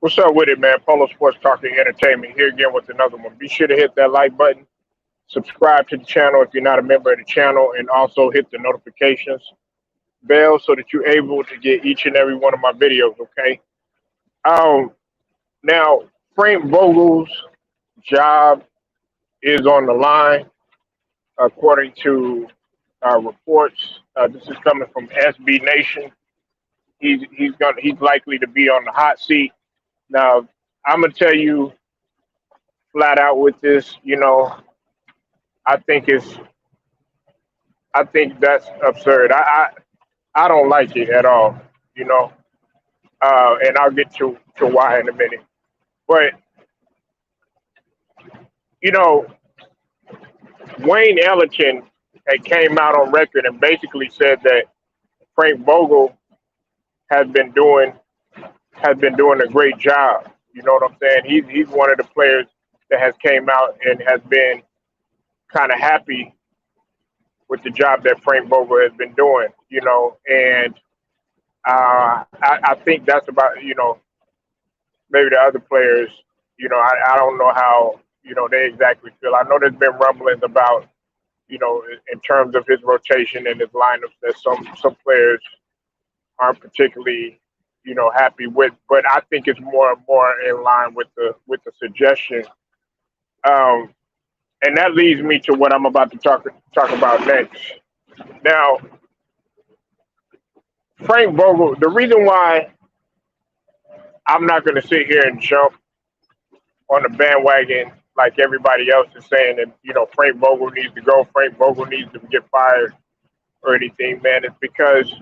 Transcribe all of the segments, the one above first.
What's up with it, man? Polo Sports Talking Entertainment here again with another one. Be sure to hit that like button, subscribe to the channel if you're not a member of the channel, and also hit the notifications bell so that you're able to get each and every one of my videos, okay? Um, Now, Frank Vogel's job is on the line, according to reports. This is coming from SB Nation. He's likely to be on the hot seat. Now, I'm gonna tell you flat out with this. I think it's I think that's absurd. I don't like it at all. You know, and I'll get to why in a minute. But you know, Wayne Ellington had came out on record and basically said that Frank Vogel has been doing has been doing a great job. You know what I'm saying? He's one of the players that has came out and has been kind of happy with the job that Frank Vogel has been doing. And I think that's about maybe the other players. I don't know how they exactly feel. I know there's been rumblings about in terms of his rotation and his lineups that some players aren't particularly happy with. But I think it's more in line with the suggestion. Um, and that leads me to what I'm about to talk about next. Now, Frank Vogel. The reason why I'm not going to sit here and jump on the bandwagon like everybody else is saying that Frank Vogel needs to go, Frank Vogel needs to get fired or anything, man, is because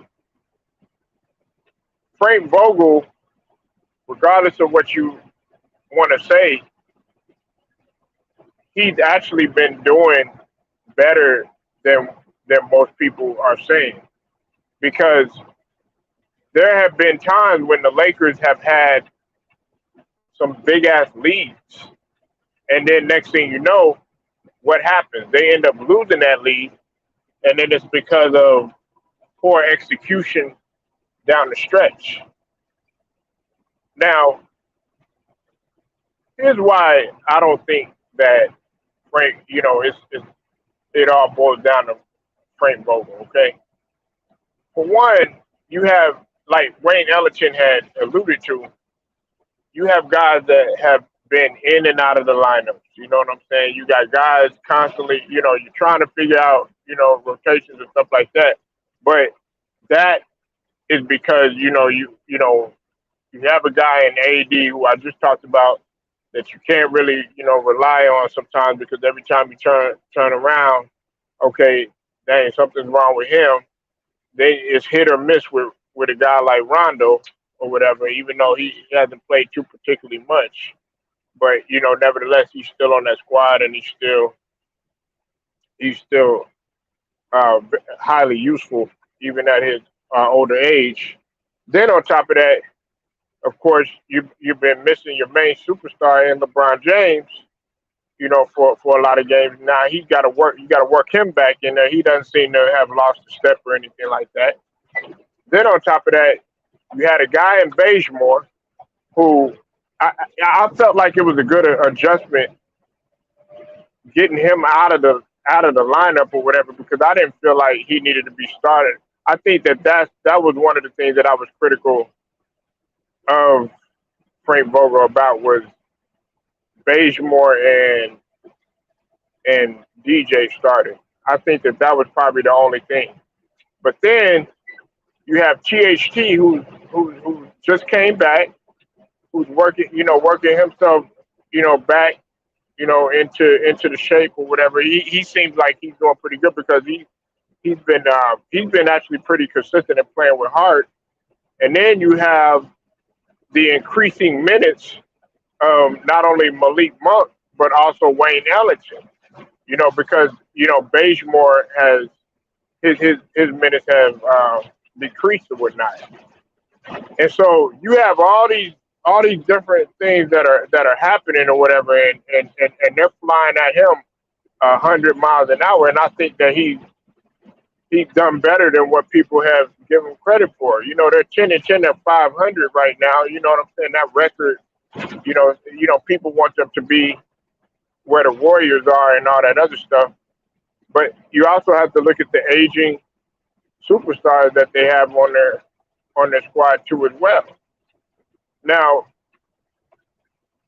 Frank Vogel, regardless of what you want to say, he's actually been doing better than most people are saying. Because there have been times when the Lakers have had some big ass leads, and then next thing you know, what happens? They end up losing that lead, and then it's because of poor execution down the stretch. Now, here's why I don't think that Frank, it all boils down to Frank Vogel, okay? For one, you have, like Wayne Ellington had alluded to, you have guys that have been in and out of the lineups. You know what I'm saying? You got guys constantly, you're trying to figure out, rotations and stuff like that. But that is because, you have a guy in AD who I just talked about that you can't really, rely on sometimes because every time you turn around, okay, dang, something's wrong with him. It's hit or miss with a guy like Rondo or whatever, even though he hasn't played too particularly much. But nevertheless, he's still on that squad, and he's still highly useful even at his older age. Then on top of that, of course, you've been missing your main superstar in LeBron James. For a lot of games now, he's got to work. You got to work him back in there. He doesn't seem to have lost a step or anything like that. Then on top of that, you had a guy in Bazemore who I felt like it was a good adjustment getting him out of the lineup or whatever because I didn't feel like he needed to be started. I think that was one of the things that I was critical of Frank Vogel about was Bazemore and DJ started. I think that was probably the only thing. But then you have THT who just came back, who's working himself, back, into the shape or whatever. He seems like he's doing pretty good because he's been actually pretty consistent in playing with heart. And then you have the increasing minutes of not only Malik Monk but also Wayne Ellington. Because Bazemore has his minutes have decreased or whatnot. And so you have all these different things that are happening or whatever, and they're flying at him 100 miles an hour. And I think that he's done better than what people have given him credit for. They're 10-10 at 500 right now. You know what I'm saying? That record People want them to be where the Warriors are and all that other stuff. But you also have to look at the aging superstars that they have on their squad too as well. Now,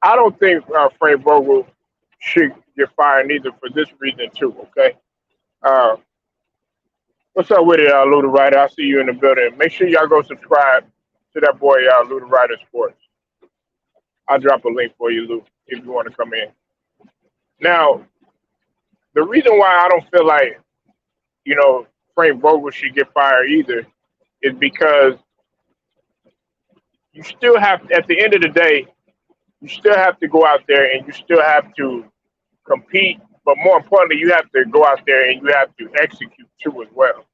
I don't think Frank Vogel should get fired either for this reason too. Okay, uh, what's up with it, Luda Ryder? I see you in the building. Make sure y'all go subscribe to that boy, Luda Ryder Sports. I'll drop a link for you, Lou, if you want to come in. Now, the reason why I don't feel like you know Frank Vogel should get fired either is because you still have, at the end of the day, you still have to go out there and you still have to compete, but more importantly, you have to go out there and you have to execute too as well.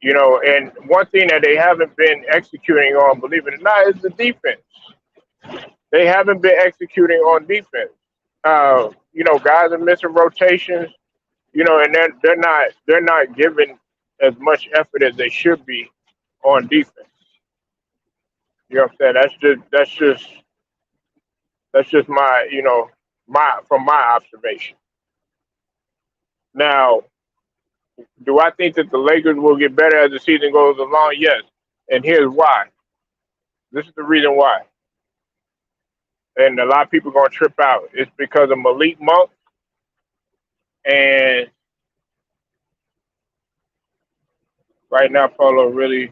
And one thing that they haven't been executing on, believe it or not, is the defense. They haven't been executing on defense. Guys are missing rotations. And they're not giving as much effort as they should be on defense. You know what I'm saying? That's just my from my observation. Now, do I think that the Lakers will get better as the season goes along? Yes. And here's why. This is the reason why. And a lot of people are going to trip out. It's because of Malik Monk. And right now, Polo, really,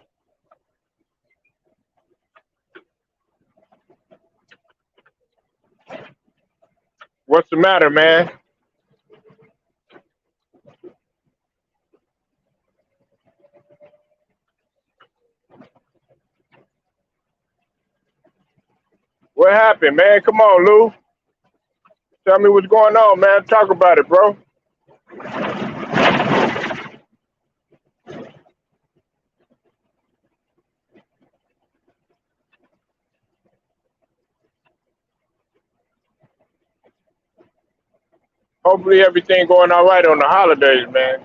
what's the matter, man? What happened, man? Come on, Lou. Tell me what's going on, man. Talk about it, bro. Hopefully everything going all right on the holidays, man.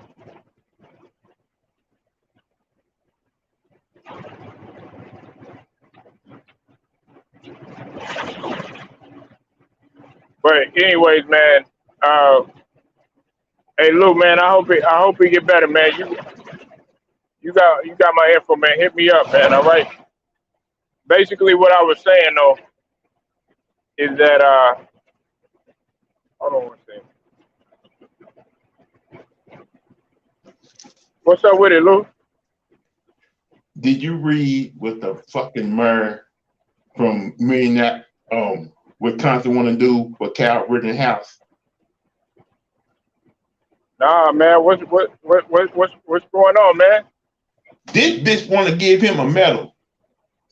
But anyways, man. Uh, hey, Lou, man. I hope it get better, man. You got my info, man. Hit me up, man. All right. Basically, what I was saying though is that hold on one second. What's up with it, Lou? Did you read what the fucking mayor from Minneapolis, Wisconsin want to do for Cal Rittenhouse? Nah, man. What's going on, man? This bitch want to give him a medal.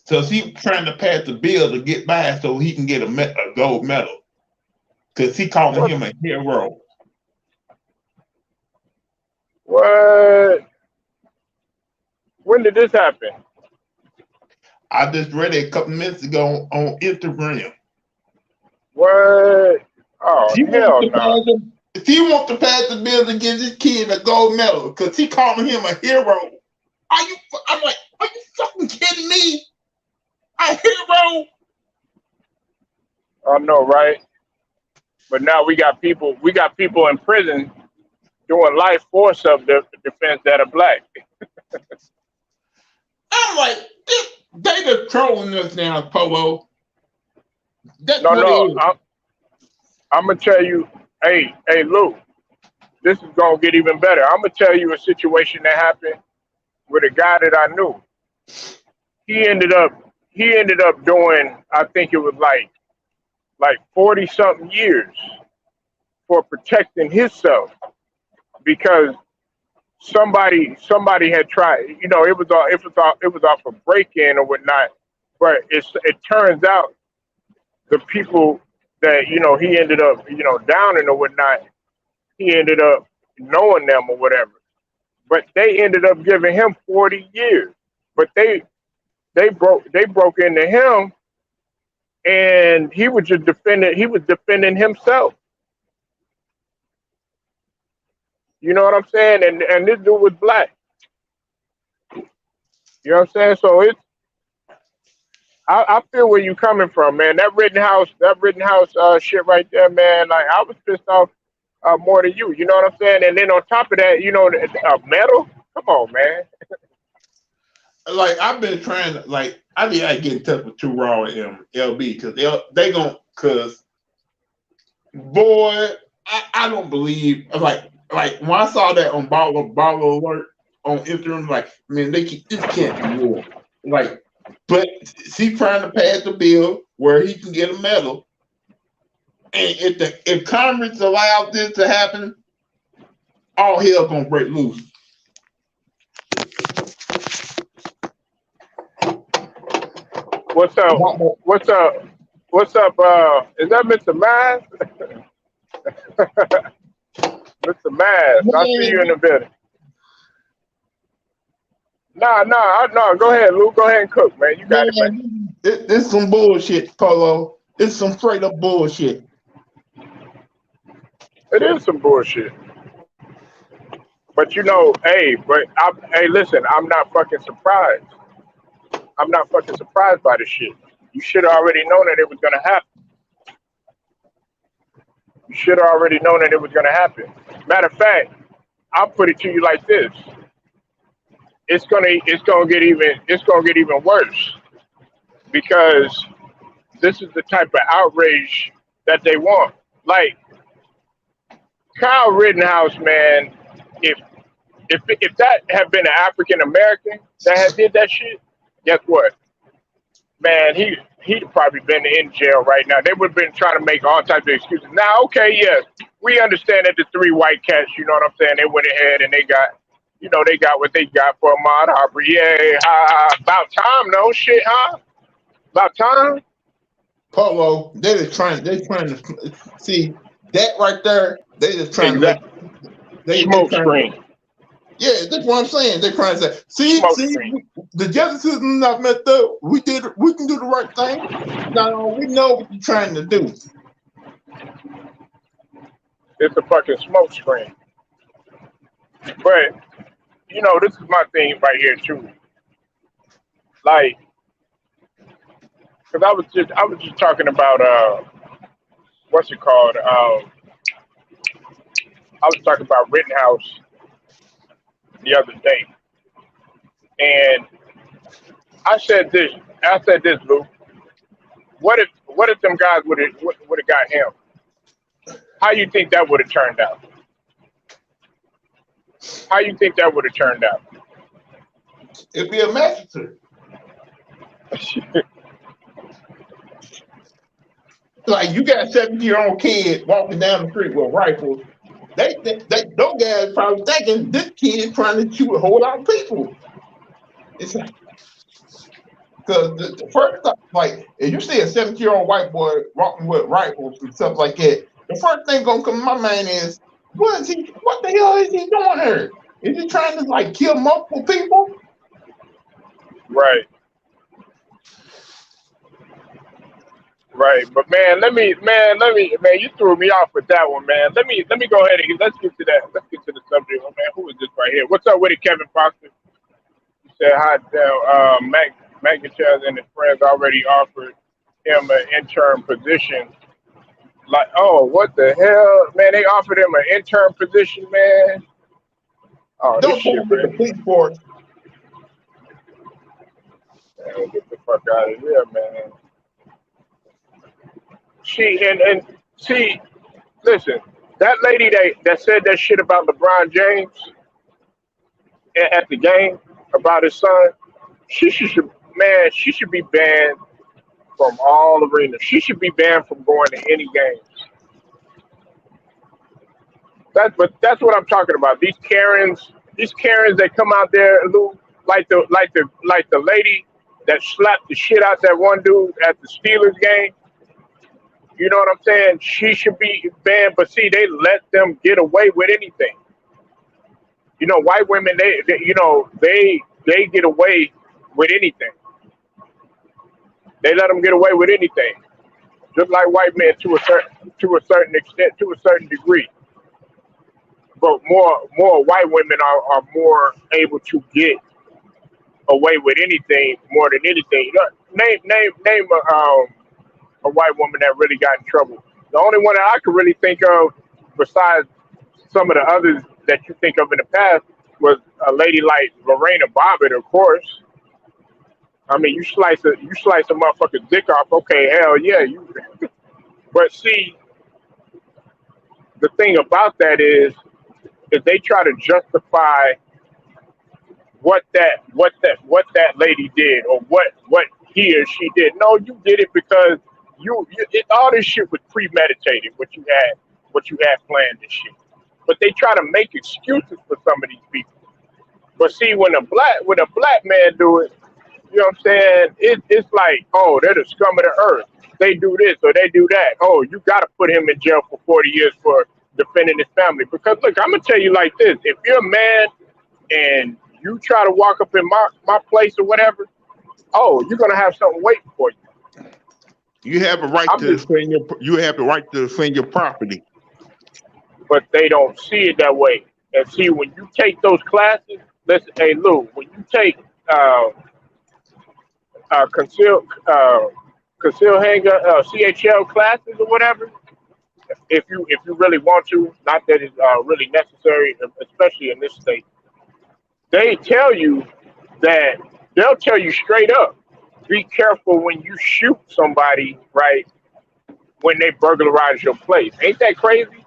So she trying to pass the bill to get by so he can get a gold medal. Because he calling him a hero. What? When did this happen? I just read it a couple minutes ago on Instagram. What? Oh, hell no. He wants to pass the bill to give this kid a gold medal because he calling him a hero. I'm like, are you fucking kidding me? A hero? I know, right? But now we got people in prison doing life for self-defense that are black. I'm like, they just trolling us now, Polo. That's No, what it is. I'm gonna tell you, hey, Lou, this is gonna get even better. I'm gonna tell you a situation that happened with a guy that I knew. He ended up doing, I think it was like 40 something years for protecting himself because somebody had tried, it was off a break-in or whatnot, but it turns out the people that he ended up downing or whatnot, he ended up knowing them or whatever, but they ended up giving him 40 years, but they broke into him and he was defending himself. You know what I'm saying? And this dude was black. You know what I'm saying? So I feel where you coming from, man. That Rittenhouse shit right there, man. Like I was pissed off more than you. You know what I'm saying? And then on top of that, metal. Come on, man. Like I've been trying to like I need to get in touch with Too Raw and LB because they gon' cause boy I don't believe like when I saw that on Baller Alert on Instagram like man this can't be real like but he trying to pass the bill where he can get a medal and if Congress allows this to happen all hell gonna break loose. What's up? What's up? What's up? Is that Mr. Mass? Mr. Mass, I see you in the building. Nah. Go ahead, Lou. Go ahead and cook, man. You got it, man. This some bullshit, Polo. It's some straight up bullshit. It is some bullshit. But hey, listen, I'm not fucking surprised. I'm not fucking surprised by this shit. You should have already known that it was gonna happen. You should have already known that it was gonna happen. Matter of fact, I'll put it to you like this: it's gonna get even worse because this is the type of outrage that they want. Like Kyle Rittenhouse, man. If if that had been an African American that had did that shit, guess what? Man, he'd probably been in jail right now. They would have been trying to make all types of excuses. Now, okay, yes, we understand that the three white cats, you know what I'm saying? They went ahead and they got what they got for Ahmaud Arbery. Yeah, about time, no shit, huh? About time. Polo, they trying to see that right there. They just trying Exactly. to make Smoke screen. yeah, that's what I'm saying. They're trying to say, Smoke see, screen. the justice system not messed up. We can do the right thing. No, we know what you're trying to do. It's a fucking smoke screen. But this is my thing right here too. Like, because I was just talking about what's it called? I was talking about Rittenhouse the other day, and I said this. I said this, Lou. What if them guys would have got him? How you think that would have turned out? How you think that would have turned out? It'd be a massacre. Like you got a 17-year-old kid walking down the street with rifles. Those guys probably thinking this kid is trying to shoot a whole lot of people. It's like because the first time, like if you see a 17-year-old white boy walking with rifles and stuff like that, the first thing gonna come to my mind is what the hell is he doing here? Is he trying to like kill multiple people? Right. Right, but man, you threw me off with that one, man. Let me go ahead and let's get to that. Let's get to the subject, oh, man. Who is this right here? What's up with it, Kevin Foster? He said hi. Mac Gutierrez and his friends already offered him an intern position. Like, oh, what the hell, man? They offered him an intern position, man. Oh, this Don't shit, talk with the man. police force. Man, get the fuck out of here, man. See, listen, that lady that said that shit about LeBron James at the game about his son, she should be banned from all arenas. She should be banned from going to any games. That's what I'm talking about. These Karens that come out there, Lou, like the lady that slapped the shit out that one dude at the Steelers game. You know what I'm saying? She should be banned, but see, they let them get away with anything. White women, they get away with anything. They let them get away with anything, just like white men to a certain extent, to a certain degree. But more white women are more able to get away with anything more than anything. Name a white woman that really got in trouble. The only one that I could really think of, besides some of the others that you think of in the past, was a lady like Lorena Bobbitt, of course. I mean, you slice a motherfucker's dick off. Okay, hell yeah. But see, the thing about that is, if they try to justify what that lady did, or what he or she did. No, you did it because all this shit was premeditated. What you had planned and shit. But they try to make excuses for some of these people. But see, when a black man do it, you know what I'm saying? It's like, oh, they're the scum of the earth. They do this or they do that. Oh, you got to put him in jail for 40 years for defending his family. Because look, I'm gonna tell you like this: if you're a man and you try to walk up in my place or whatever, oh, you're gonna have something waiting for you. You have a right I'm to just, defend your. You have the right to defend your property. but they don't see it that way. And see, when you take those classes, listen, hey Lou, when you take uh, uh, conceal uh, conceal hanger CHL classes or whatever, if you really want to, not that it's really necessary, especially in this state, they tell you that they'll tell you straight up, be careful when you shoot somebody, right? When they burglarize your place, ain't that crazy?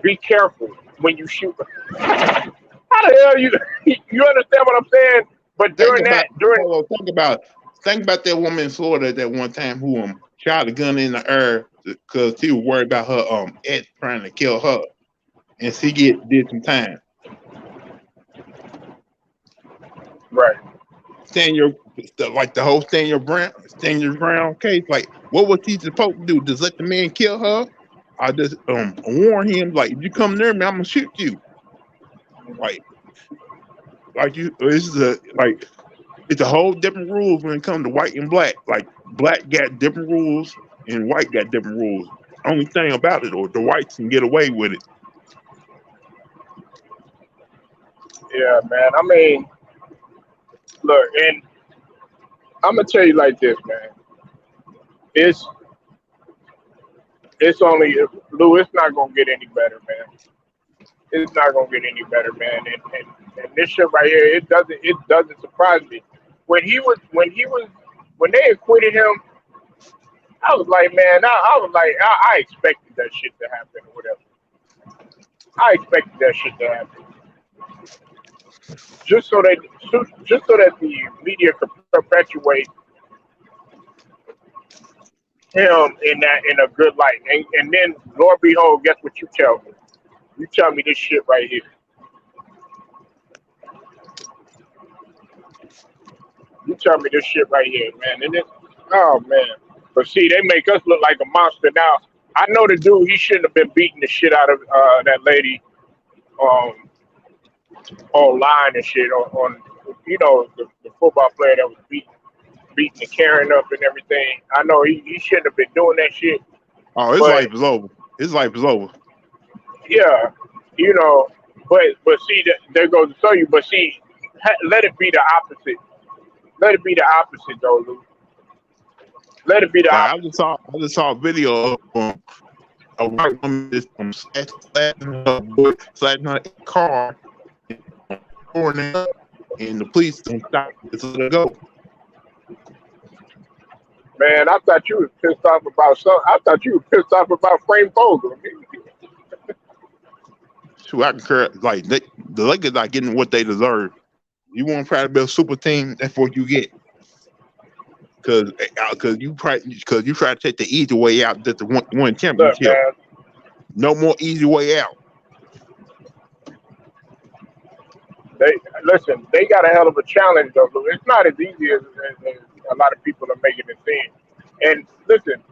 Be careful when you shoot. How the hell you you understand what I'm saying? But Think during about that, during Polo. Think about that woman in Florida that one time who shot a gun in the air because she was worried about her ex trying to kill her, and she did some time. right, Stand your like the whole stand your ground case. Like, what was he supposed to do? Just let the man kill her? I just warn him like, if you come near me, I'm gonna shoot you. Like this is it's a whole different rules when it comes to white and black. Like black got different rules and white got different rules. Only thing about it, or the whites can get away with it. yeah, man. I mean, look, and I'm gonna tell you like this, man. It's it's only Lou. It's not gonna get any better, man. It's not gonna get any better, man. And this shit right here, it doesn't surprise me. When they acquitted him, I was like, man, I was like, I expected that shit to happen or whatever. I expected that shit to happen, just so that just so that the media could perpetuate him in a good light. And then, Lord behold, guess what you tell me? You tell me this shit right here. You tell me this shit right here, man. And it, oh man. But see, they make us look like a monster now. I know the dude. He shouldn't have been beating the shit out of that lady um, online and shit on the football player that was beating the Karen up and everything. I know he shouldn't have been doing that shit. Oh, his But life is over. His life is over. yeah, you know. But see, there goes to show you. But see, let it be the opposite. Let it be the opposite, though, Lou. Let it be the Like opposite. I just saw a video of a white woman just slashing her car, pouring it up, and the police don't stop, just let her go. Man, I thought you was pissed off about some. I thought you were pissed off about Frank Vogel. So I concur. Like the Lakers not getting what they deserve. You want to try to build a super team, that's what you get. Because you try to take the easy way out just to win Look, championship. man. No more easy way out. They listen. They got a hell of a challenge, though, Lou. It's not as easy as a lot of people are making it seem. And listen,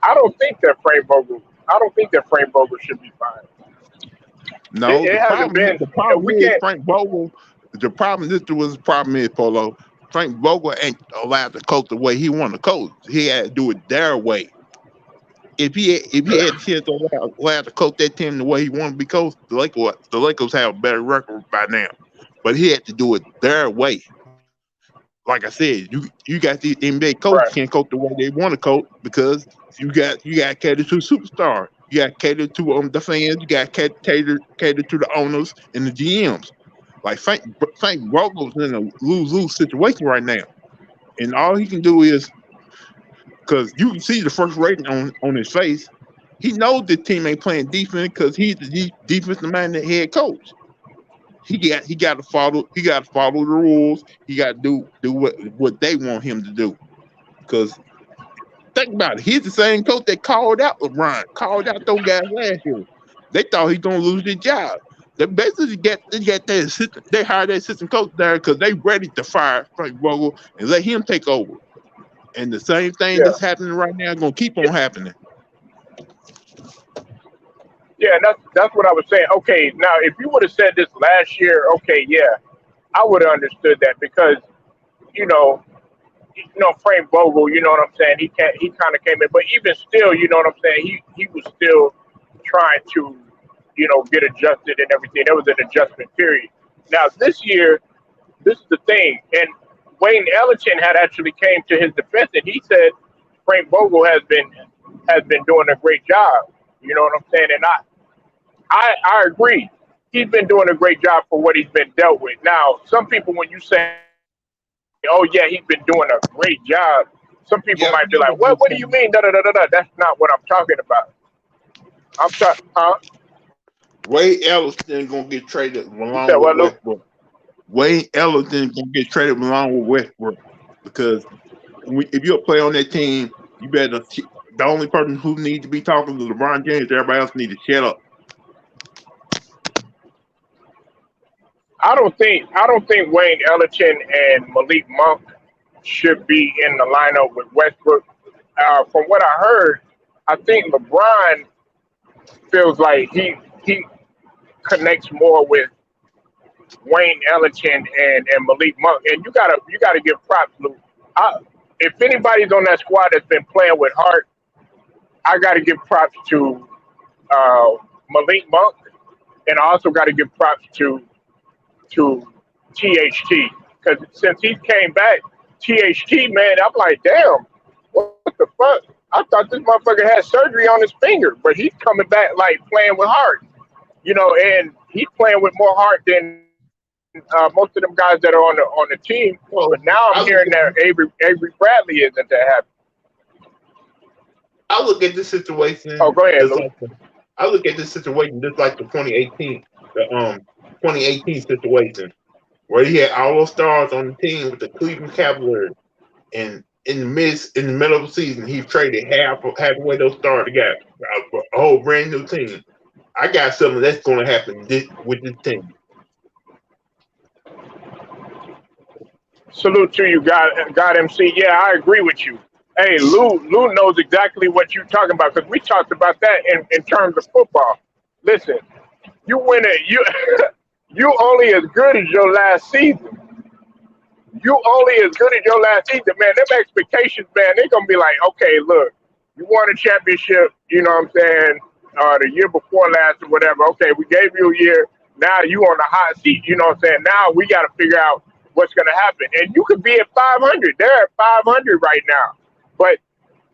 I don't think that Frank Vogel. I don't think that Frank Vogel should be fired. It, No, it hasn't been. the problem We is can't. Frank Vogel. The problem is Polo. Frank Vogel ain't allowed to coach the way he want to coach. He had to do it their way. If he had a chance to allowed to coach that team the way he wanted to be coached, the Lakers have a better record by now. But he had to do it their way. like I said, you got these NBA coaches Right. can't coach the way they want to coach because you got to cater to the superstar. You got to cater to the fans. You got to cater to the owners and the GMs. Like Frank Vogel's in a lose-lose situation right now, and all he can do is because you can see the frustration on his face. He knows the team ain't playing defense because he's the defensive minded head coach. He got to follow the rules. He got to do what they want him to do. Because think about it, he's the same coach that called out LeBron, called out those guys last year. They thought he's gonna lose his job. They basically they their assistant. They hired their assistant coach there because they ready to fire Frank Vogel and let him take over. And the same thing Yeah. that's happening right now is gonna keep Yeah. on happening. Yeah. That's what I was saying. Okay. Now, if you would have said this last year, okay, yeah, I would have understood that because you know, Frank Vogel. You know what I'm saying? He kind of came in, but even still, you know what I'm saying? He was still trying to, get adjusted and everything. There was an adjustment period. Now this year, this is the thing, and Wayne Ellington had actually came to his defense, and he said Frank Vogel has been doing a great job. You know what I'm saying? And I agree. He's been doing a great job for what he's been dealt with. Now, some people, when you say, "Oh yeah, he's been doing a great job," some people Yeah, might be like, "What? What do you mean? Da da da da da." That's not what I'm talking about. I'm talking, huh? Wade Ellington gonna get traded You said along with what, Lou? Westbrook. Wade Ellington gonna get traded along with Westbrook because if you're a player on that team, you better. The only person who needs to be talking to LeBron James, everybody else need to shut up. I don't think Wayne Ellington and Malik Monk should be in the lineup with Westbrook. From what I heard, I think LeBron feels like he connects more with Wayne Ellington and Malik Monk, and you gotta give props, Lou. I, if anybody's on that squad that's been playing with heart, I gotta give props to uh, Malik Monk, and I also gotta give props to THT because since he came back, THT man, I'm like, damn, what the fuck? I thought this motherfucker had surgery on his finger, but he's coming back like playing with heart, and he's playing with more heart than most of them guys that are on the team. But Well, now I'm I hearing look that at Avery Bradley isn't that happy. I look at this situation Oh, go ahead, just Lou. like I look at this situation just like the 2018 situation where he had all those stars on the team with the Cleveland Cavaliers, and in the middle of the season he traded halfway those stars together for a whole brand new team. I got something that's going to happen with this team. Salute to you, God MC. Yeah, I agree with you. Hey, Lou knows exactly what you're talking about because we talked about that in terms of football. Listen, you win it. You only as good as your last season. You only as good as your last season, man. Them expectations, man, they're gonna be like, okay, look, you won a championship, you know what I'm saying, the year before last or whatever. Okay, we gave you a year. Now you on the hot seat, you know what I'm saying? Now we gotta figure out what's gonna happen. And you could be at 500. They're at 500 right now. But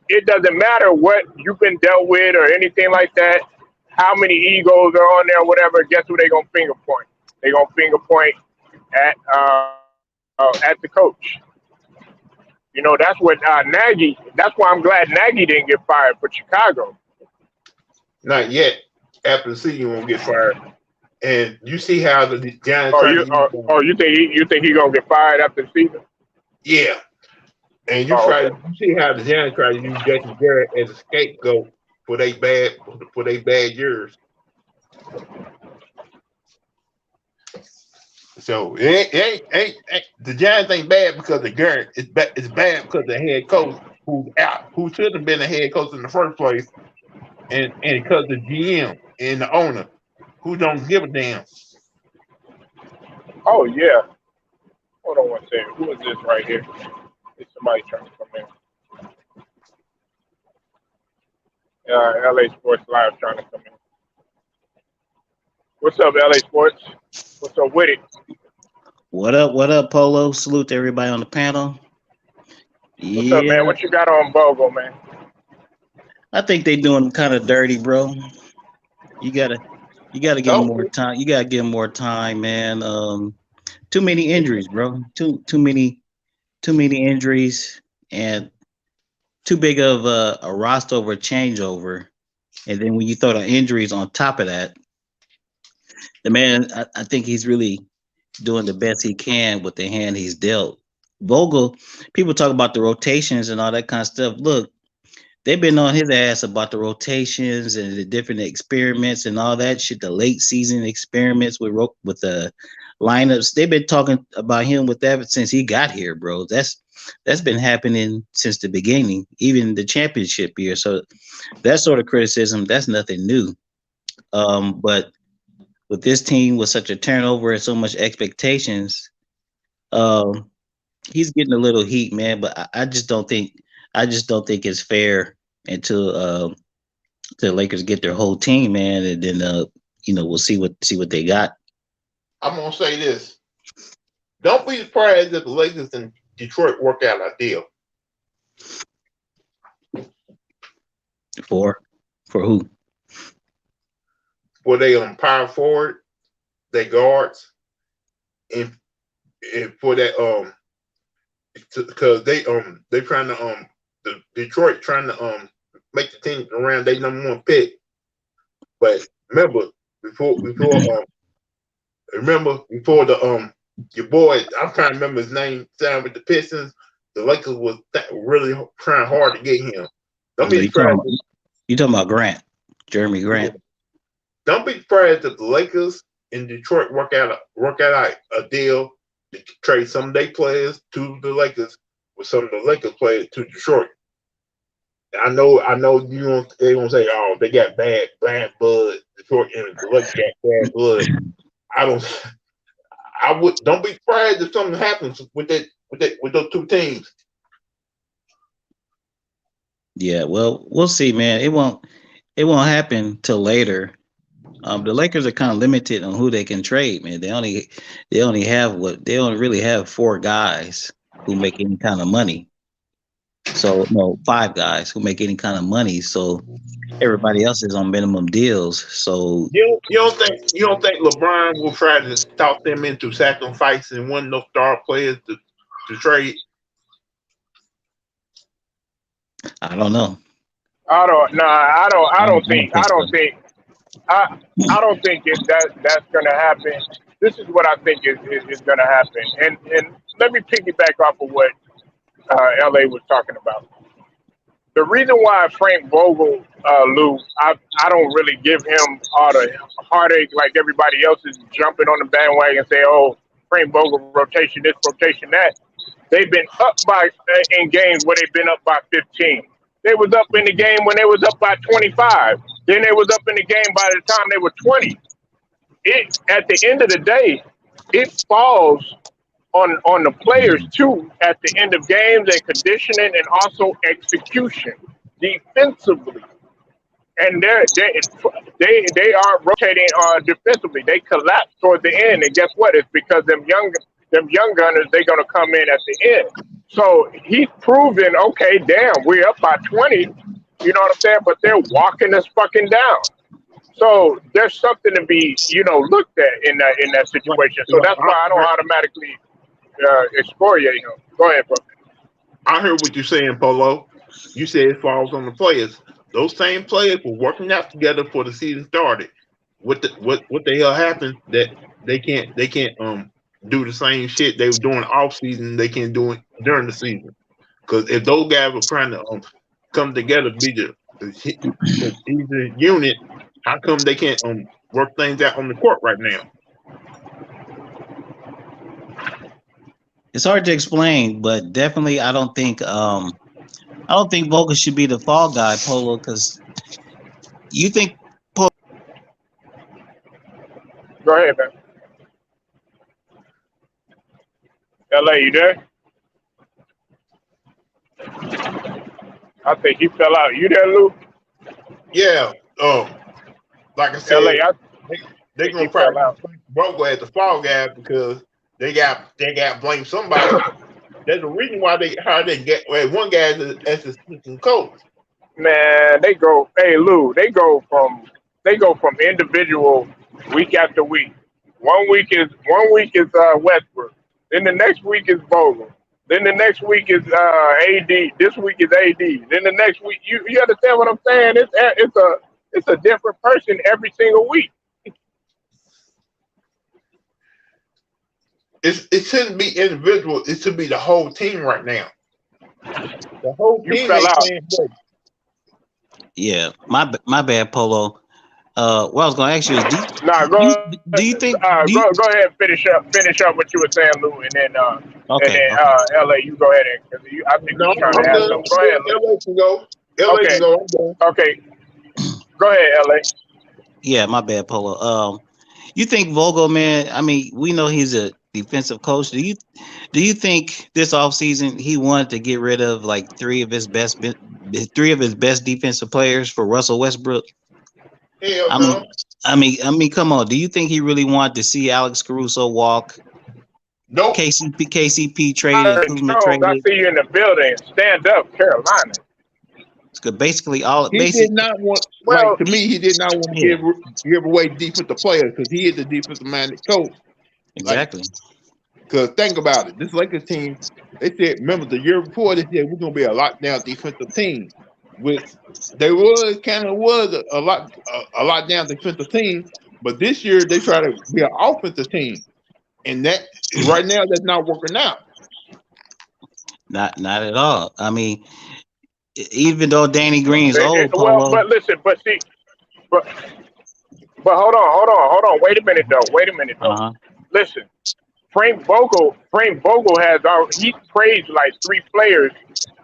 it doesn't matter what you've been dealt with or anything like that, how many egos are on there, whatever, guess who they gonna finger point? They gonna finger point at the coach. That's what Nagy. That's why I'm glad Nagy didn't get fired for Chicago. Not yet. After the season, won't get fired. And you see how the Giants Or try to you use or you think he gonna get fired after the season? yeah. And Oh, okay. you see how the Giants try to use Jason Garrett as a scapegoat for they bad years. So the Giants ain't bad because of Garrett. It's bad because the head coach who's out, who should have been the head coach in the first place, and because the GM and the owner who don't give a damn. Oh yeah. Hold on one second. Who is this right here? It's somebody trying to come in. LA Sports Live trying to come in. What's up, LA Sports? What's up with it? What up? What up, Polo? Salute to everybody on the panel. What's up, man? Yeah, What you got on Vogel, man? I think they doing him kind of dirty, bro. You gotta, you gotta give him No, more time. You gotta give him more time, man. Too many injuries, bro. Too many injuries, and too big of a roster over changeover. And then when you throw the injuries on top of that, the man, I think he's really doing the best he can with the hand he's dealt. Vogel, people talk about the rotations and all that kind of stuff. Look, they've been on his ass about the rotations and the different experiments and all that shit. The late season experiments with the lineups. They've been talking about him with that since he got here, bro. That's been happening since the beginning, even the championship year. So that sort of criticism, that's nothing new. But with this team with such a turnover and so much expectations, um, he's getting a little heat, man. But I just don't think it's fair until the Lakers get their whole team, man, and then we'll see what they got I'm gonna say this. Don't be surprised if the Lakers and Detroit work out a deal. for who. Where they power forward, they guards, and, for that because they trying to the Detroit trying to make the team around their number one pick. But remember before the your boy, I'm trying to remember his name, signed with the Pistons. The Lakers was really trying hard to get him. Don't You, know, be surprised. you talking about Grant, Jeremy Grant. Don't be surprised if the Lakers in Detroit work out a deal to trade some of their players to the Lakers with some of the Lakers players to Detroit. I know they gonna say, oh, they got bad blood. Detroit and the Lakers got bad blood. Don't be surprised if something happens with those two teams. Yeah, well, we'll see, man. It won't happen till later. The Lakers are kind of limited on who they can trade, man. They only really have four guys who make any kind of money. So no, five guys who make any kind of money. So everybody else is on minimum deals. So You don't think LeBron will try to talk them into sacrificing one of those star players to trade? I don't know. I don't. Nah, I don't. I I don't, don't I don't think. think I so. don't think. I don't think that's gonna happen. This is what I think is gonna happen. And let me piggyback off of what LA was talking about. The reason why Frank Vogel, Lou, I don't really give him all the heartache like everybody else is jumping on the bandwagon and say, oh, Frank Vogel rotation this, rotation that. They've been up by in games where they've been up by 15. They was up in the game when they was up by 25. Then they was up in the game by the time they were 20. It at the end of the day, it falls on the players too at the end of games and conditioning and also execution defensively. And they are rotating defensively. They collapse toward the end, and guess what? It's because them young gunners they're gonna come in at the end. So he's proven, okay, damn, we're up by 20. You know what I'm saying? But they're walking us fucking down. So there's something to be, looked at in that Like, situation. So like, that's why I don't automatically excoriate him. Go ahead, bro. I heard what you're saying, Polo. You said it falls on the players. Those same players were working out together before the season started. What the hell happened that they can't do the same shit they were doing off season, they can't do it during the season. Because if those guys were trying to come together, be the unit, how come they can't work things out on the court right now? It's hard to explain, but definitely I don't think Vogel should be the fall guy, Polo, because you think Go ahead, man. LA, you there? I think he fell out. You there, Lou? Yeah. Like I LA, said, I they, they're think he gonna fell probably out. use Bronco as the fall guy because They got to blame somebody. There's a reason why they hired they get one guy as assistant coach. Man, they go. Hey Lou, they go from individual week after week. One week is Westbrook. Then the next week is Vogel. Then the next week is AD. This week is AD. Then the next week, you understand what I'm saying? It's a different person every single week. It shouldn't be individual. It should be the whole team right now. The whole You team fell ain't out. playing good. Yeah, my bad, Polo. What I was gonna ask you is, Nah, do you, go do you think do you, go ahead and finish up what you were saying, Lou, and then okay, okay. LA, you go ahead and because I think No, you trying to I'm ask done. something. Go ahead, Lou. LA can go. LA can Okay, go. I'm done. okay, go ahead, LA. Yeah, my bad, Polo. You think Vogel, man? I mean, we know he's a defensive coach. Do you think this offseason he wanted to get rid of like three of his best defensive players for Russell Westbrook? Hell I mean, no. come on. Do you think he really wanted to see Alex Caruso walk? Nope. KCP traded and Kuzma Jones, I traded. see you in the building. Stand up, Carolina. Basically all He did basic. not want, like Well, to me, he did not want to Yeah, give away defensive players because he is the defensive minded coach. Like, exactly. because think about it, this Lakers team, they said, remember the year before they said we're gonna be a lockdown defensive team, which they was a lockdown defensive team, but this year they try to be an offensive team, and that right now that's not working out. Not at all. I mean, even though Danny Green's old, well, Polo. but listen, but see, but hold on. Wait a minute though. Uh-huh. Listen, Frank Vogel he's praised like three players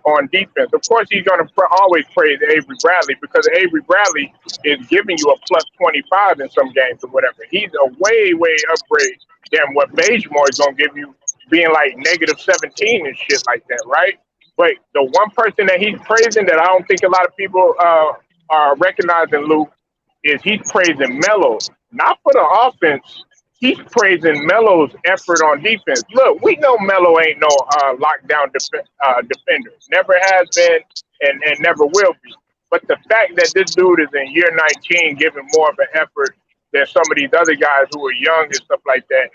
on defense. Of course, he's gonna always praise Avery Bradley because Avery Bradley is giving you a plus 25 in some games or whatever. He's a way upgrade than what Bazemore is gonna give you, being like negative 17 and shit like that, right? But the one person that he's praising that I don't think a lot of people are recognizing, Lou, is he's praising Melo, not for the offense. He's praising Melo's effort on defense. Look, we know Melo ain't no defender. Never has been and never will be. But the fact that this dude is in year 19 giving more of an effort than some of these other guys who are young and stuff like that,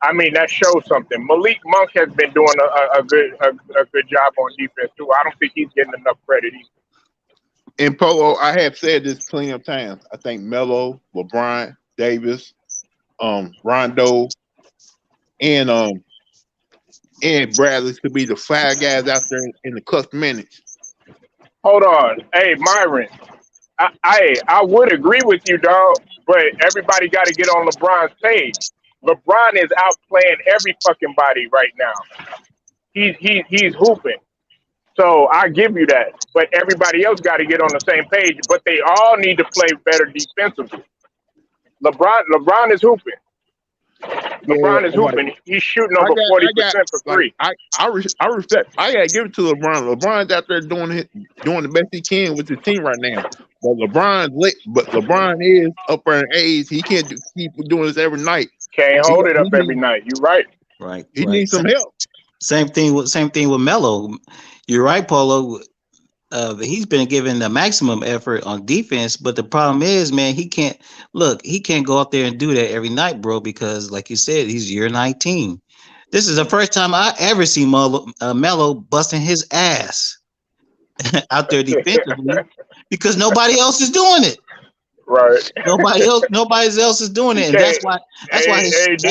I mean, that shows something. Malik Monk has been doing a good job on defense, too. I don't think he's getting enough credit either. In Polo, I have said this plenty of times. I think Melo, LeBron, Davis, Rondo, and Bradley should be the five guys out there in the clutch minutes. Hold on. Hey, Myron, I would agree with you, dog, but everybody got to get on LeBron's page. LeBron is outplaying every fucking body right now. He's hooping. So I give you that. But everybody else got to get on the same page. But they all need to play better defensively. LeBron is hooping. Yeah, LeBron is like hooping. He's shooting I over got, I got 40% for like three. I respect. I gotta give it to LeBron. LeBron's out there doing the best he can with his team right now. But LeBron is up there in age. He can't keep doing this every night. Can't He hold it he up every needs night. You're right. Right, he right. needs some help. Same thing with Melo. You're right, Polo. He's been given the maximum effort on defense, but the problem is, man, he can't go out there and do that every night, bro, because like you said, he's year 19. This is the first time I ever see Melo busting his ass out there defensively because nobody else is doing it. Right. Nobody else is doing You it, and can't. that's why his AD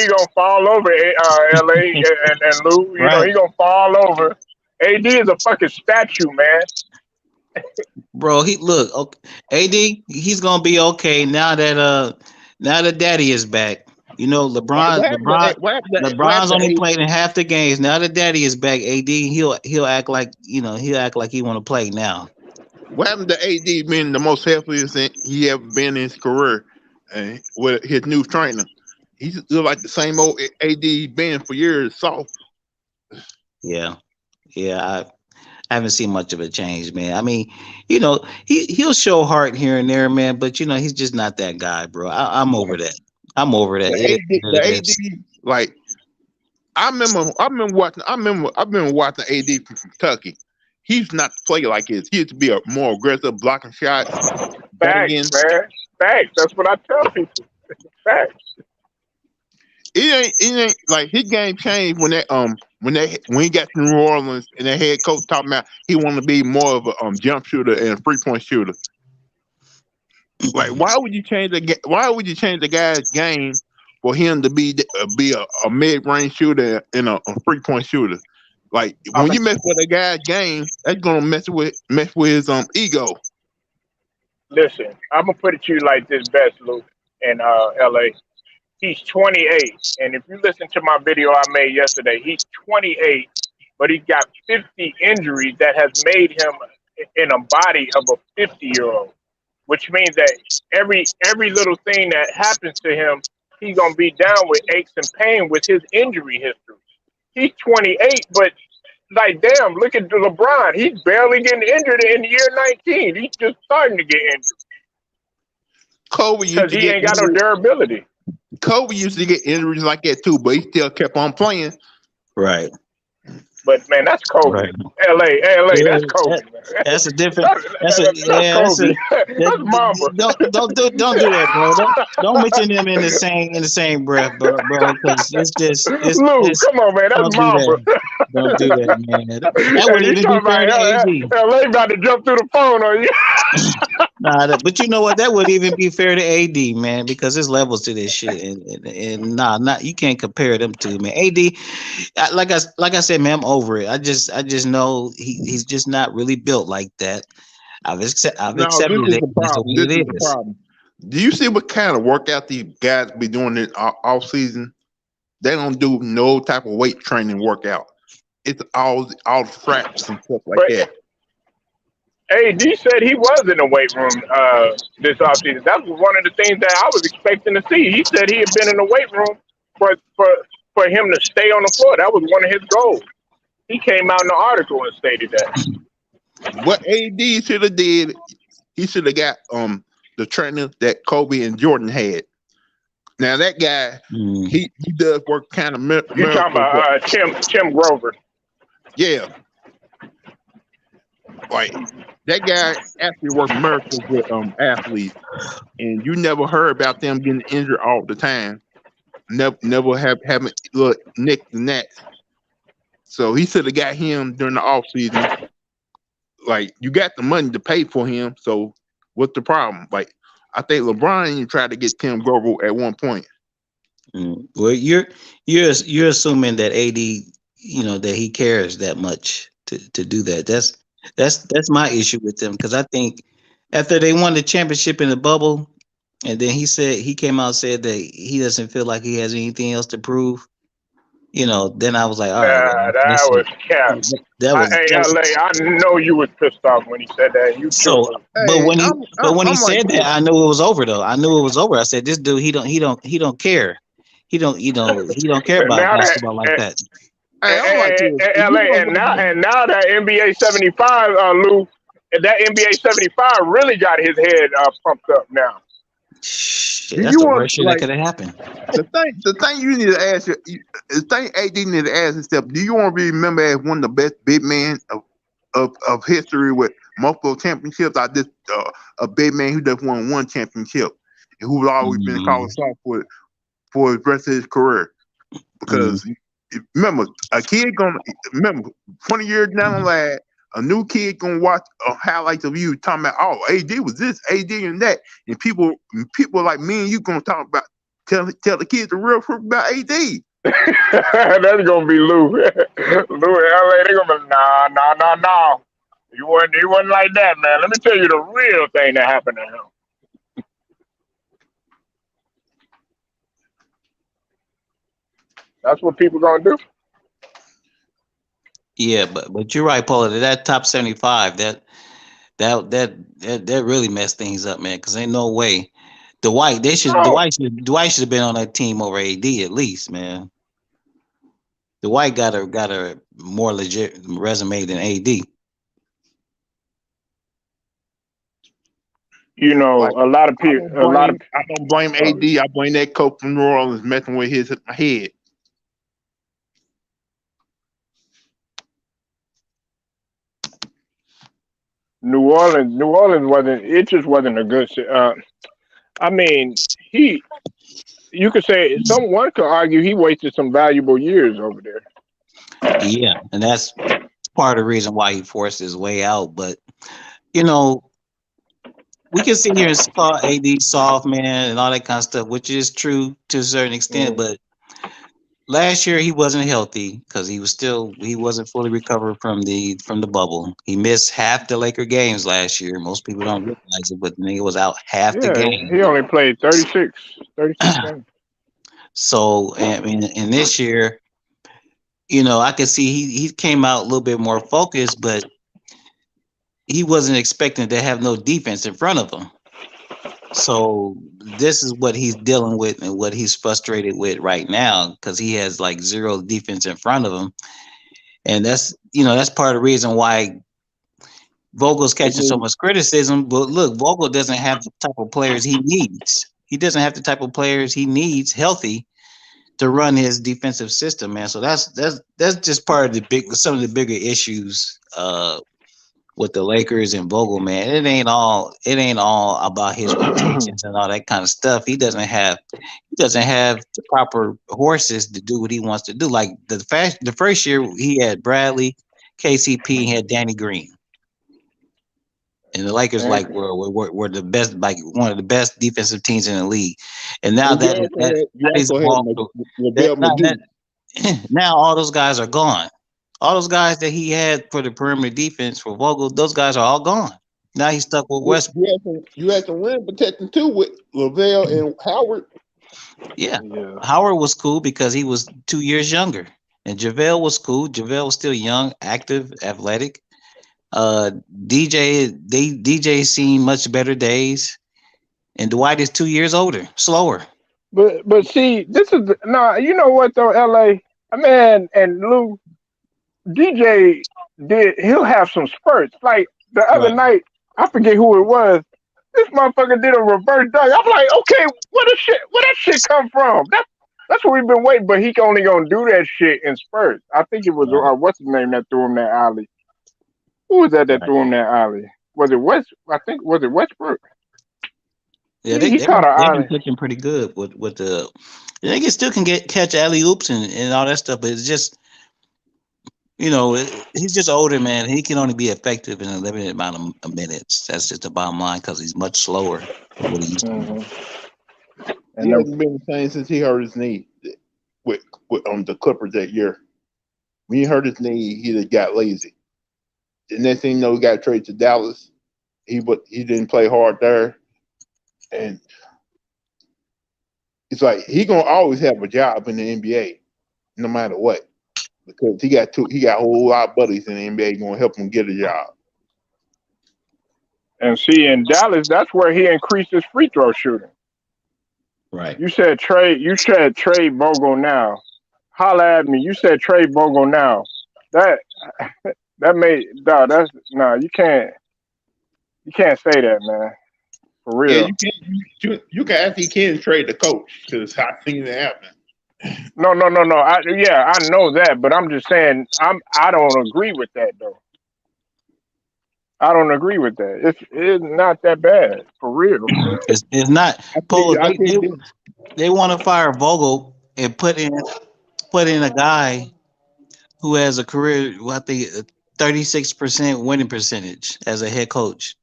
gonna fall over LA and Lou. You know right, he gonna fall over. AD is a fucking statue, man. bro. He look okay, AD. He's gonna be okay now that Daddy is back. You know, Like LeBron, LeBron, what happened LeBron's to only AD? played in half the games. Now that Daddy is back, AD, he'll act like he want to play now. What happened to AD being the most healthiest he ever been in his career, with his new trainer? He's still like the same old AD been for years. Soft. Yeah, yeah. I haven't seen much of a change, man. I mean, he'll show heart here and there, man, but he's just not that guy, bro. I'm over that. I'm over that. The It is AD, what the it is. AD, like I've been watching AD from Kentucky. He's not the player like this. He used to be a more aggressive, blocking shots, Facts, banging. man. Facts. That's what I tell people. Facts. It ain't like his game changed when he got to New Orleans and the head coach talking about he wanted to be more of a jump shooter and a 3-point shooter. Like why would you change the guy's game for him to be a mid range shooter and a 3-point shooter? Like I'm when you mess with a guy's game, that's gonna mess with his ego. Listen. I'm gonna put it to you like this, best Luke in LA. He's 28, and if you listen to my video I made yesterday, he's 28, but he's got 50 injuries that has made him in a body of a 50-year-old, which means that every little thing that happens to him, he's gonna be down with aches and pain with his injury history. He's 28, but like damn, look at LeBron. He's barely getting injured in year 19. He's just starting to get injured Kobe used because to he get ain't got no durability. Kobe used to get injuries like that too, but he still kept on playing. Right. But man, that's Kobe. Right. LA, Yeah, that's Kobe, man. that's a different. That's a That's yeah. That's a Kobe. That's Mamba. don't do that, bro. Don't mention them in the same breath, bro. Because Lou, it's come on, man. That's don't do Mamba. that. Don't do that, man. That Hey, wouldn't you even be talking fair to about AD. LA about to jump through the phone on you? But you know what? That wouldn't even be fair to AD, man, because there's levels to this shit, and not you can't compare them two, man. AD, like I said, man, I'm over it. I just know he's just not really built like that. I've No, this accepted is it the as the problem. way This is it the is. problem. Do you see what kind of workout these guys be doing in off season? They don't do no type of weight training workout. It's all straps and stuff like But that. AD said he was in the weight room this offseason. That was one of the things that I was expecting to see. He said he had been in the weight room for for for him to stay on the floor. That was one of his goals. He came out in the article and stated that. What AD should have did, he should have got the trainer that Kobe and Jordan had. Now that guy, Mm. he does work kind of You talking miracles. about Tim Grover? Yeah, like that guy actually worked miracles with athletes, and you never heard about them getting injured all the time. Never having look nick and that. So he should have got him during the off season. Like you got the money to pay for him, so what's the problem? Like I think LeBron even tried to get Tim Grover at one point. Well, you're assuming that AD, that he cares that much to do that. That's my issue with them because I think after they won the championship in the bubble, and then he came out and said that he doesn't feel like he has anything else to prove. Then I was like, all right, well, That that's was it. cap. That was Hey, that was LA, I know you was pissed off when he said that. You too, so. Lou. But Hey, when he but when he I'm like said that, this. I knew it was over though. I knew it was over. I said, this dude, he don't care. He don't care about Now that basketball like that. Hey, I'm like this. If you LA, don't and want now to be, and now that NBA 75, Lou, that NBA 75 really got his head pumped up now. Shit, do that's you the want worst shit that like could have happened. the thing you need to ask the thing AD need to ask himself? Do you want to be remembered as one of the best big men of history with multiple championships? I just a big man who just won one championship and who's always been called Mm, soft for the rest of his career. mm. Because remember, a kid gonna remember 20 years down the line, a new kid gonna watch highlights of you talking about, oh, AD was this, AD and that, and people like me and you gonna talk about tell the kids the real truth about AD. That's gonna be Lou. Lou and LA, they gonna be nah. You wasn't like that, man. Let me tell you the real thing that happened to him. That's what people gonna do. Yeah, but you're right, Paula. That top 75, that really messed things up, man. Because ain't no way. No, Dwight should have been on that team over AD at least, man. Dwight got a more legit resume than AD. Like a lot of people, I don't blame AD. I blame that coach from New Orleans messing with his head. New Orleans wasn't. It just wasn't a good. I mean, he. You could say someone could argue he wasted some valuable years over there. Yeah, and that's part of the reason why he forced his way out. But you know, we can sit here and call AD soft man and all that kind of stuff, which is true to a certain extent. Mm. But last year he wasn't healthy because he wasn't fully recovered from the bubble. He missed half the Laker games last year. Most people don't realize it, but the nigga was out half the Yeah, game. he only played 36 games. So I mean, and this year, I could see he came out a little bit more focused, but he wasn't expecting to have no defense in front of him. So this is what he's dealing with and what he's frustrated with right now because he has like zero defense in front of him, and that's part of the reason why Vogel's catching so much criticism. But look, Vogel doesn't have the type of players he needs. He doesn't have the type of players he needs healthy to run his defensive system, man. So that's just part of some of the bigger issues with the Lakers and Vogel, man. It ain't all about his rotations and all that kind of stuff. He doesn't have the proper horses to do what he wants to do. Like the first year he had Bradley, KCP, and had Danny Green. And the Lakers And were the best, like one of the best defensive teams in the league. And now And that you that is also had all Lavelle McGee. now all those guys are gone. All those guys that he had for the perimeter defense for Vogel, those guys are all gone. Now he's stuck with Westbrook. You had some rim protecting too with Lavelle and Howard. Yeah. yeah, Howard was cool because he was 2 years younger. And JaVale was cool. JaVale was still young, active, athletic. Uh DJ seen much better days. And Dwight is 2 years older, slower. but see, this is nah. You know what though, LA man and Lou DJ did. He'll have some spurts. Like the other Right. night, I forget who it was. This motherfucker did a reverse dunk. I'm like, okay, where that shit come from? That's what we've been waiting. But he only gonna do that shit in spurts. I think it was Right. what's his name that threw him that alley. Who was that Right. threw him that alley? Was it West? I think was it Westbrook? Yeah, He they've caught been an they've been alley. pitching pretty good with the they can still can catch alley oops and all that stuff, but it's just he's just older, man. He can only be effective in a limited amount of minutes. That's just the bottom line because he's much slower than what he used to be. Hmm. He And the, hasn't been the same since he hurt his knee with on the Clippers that year. When he hurt his knee, he just got lazy. The next thing you know, he got traded to Dallas. He didn't play hard there, and it's like he gonna always have a job in the NBA, no matter what, because he got a whole lot of buddies in the NBA gonna help him get a job. and see in Dallas, that's where he increased his free throw shooting. Right. You said trade Vogel now. Holla at me. You said trade Vogel now. That that made dog. That's no. You can't say that, man. For Yeah, real. you can actually can trade the coach because I've seen it happen. No, no, no, no. I know that, but I'm just saying I don't agree with that though. I don't agree with that. It's not that bad for real. It's not I Polo. think I They they, think this, they want to fire Vogel and put in a guy who has a career, I think, 36% winning percentage as a head coach.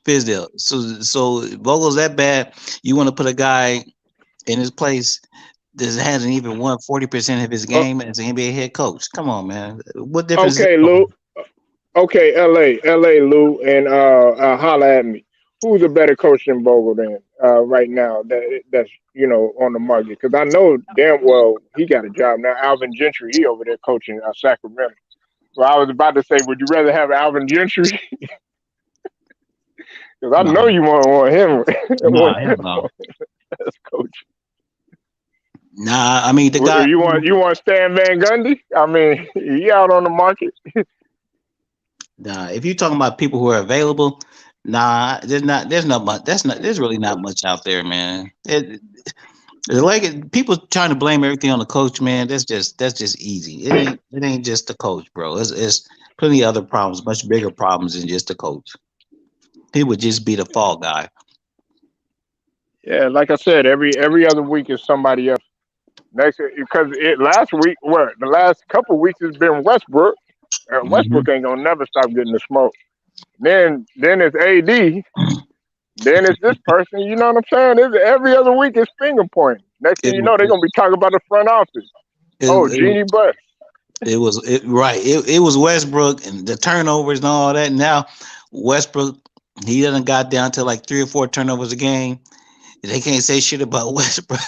Fizdale. So Vogel's that bad. You want to put a guy in his place that hasn't even won 40% of his Uh, game as an NBA head coach. Come on, man. What difference is it okay, gonna Lou. Okay, LA, Lou, and holla at me. Who's a better coach than Vogel than right now? That's on the market because I know damn well he got a job now. Alvin Gentry, he over there coaching Sacramento. Well, I was about to say, would you rather have Alvin Gentry? Because I No, know you want him, no, want hell him no. as coach. Nah, I mean the guy. You want Stan Van Gundy? I mean, he out on the market. Nah, if you're talking about people who are available, nah, there's really not much out there, man. People trying to blame everything on the coach, man. That's just easy. It ain't just the coach, bro. It's plenty of other problems, much bigger problems than just the coach. He would just be the fall guy. Yeah, like I said, every other week is somebody else. Next, because it last week, what the last couple weeks has been Westbrook. Hmm. Westbrook ain't gonna never stop getting the smoke. Then it's AD. Then it's this person. You know what I'm saying? It's every other week is finger pointing. Next thing It, you know, they're gonna be talking about the front office. it, Oh, it, Jeannie Buss. right. It was Westbrook and the turnovers and all that. Now Westbrook, he doesn't got down to like 3 or 4 turnovers a game. They can't say shit about Westbrook.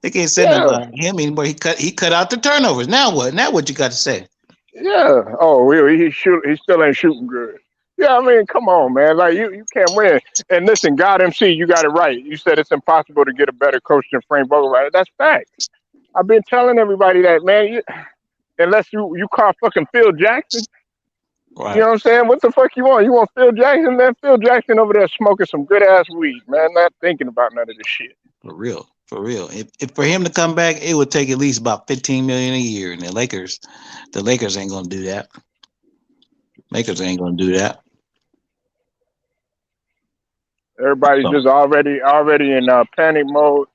They can't say nothing Yeah, about him anymore. He cut out the turnovers. Now what? Now what you got to say? yeah. Oh, he shoot. He still ain't shooting good. Yeah, I mean, come on, man. Like you can't win. And listen, God MC, you got it right. You said it's impossible to get a better coach than Frank Vogel. Right? That's fact. I've been telling everybody that, man. Unless you call fucking Phil Jackson, you know Right. what I'm saying? What the fuck you want? You want Phil Jackson? Man, Phil Jackson over there smoking some good ass weed, man. Not thinking about none of this shit. For real. For real. If for him to come back, it would take at least about 15 million a year. And the Lakers ain't gonna do that. Lakers ain't gonna do that. Everybody's So just already in panic mode,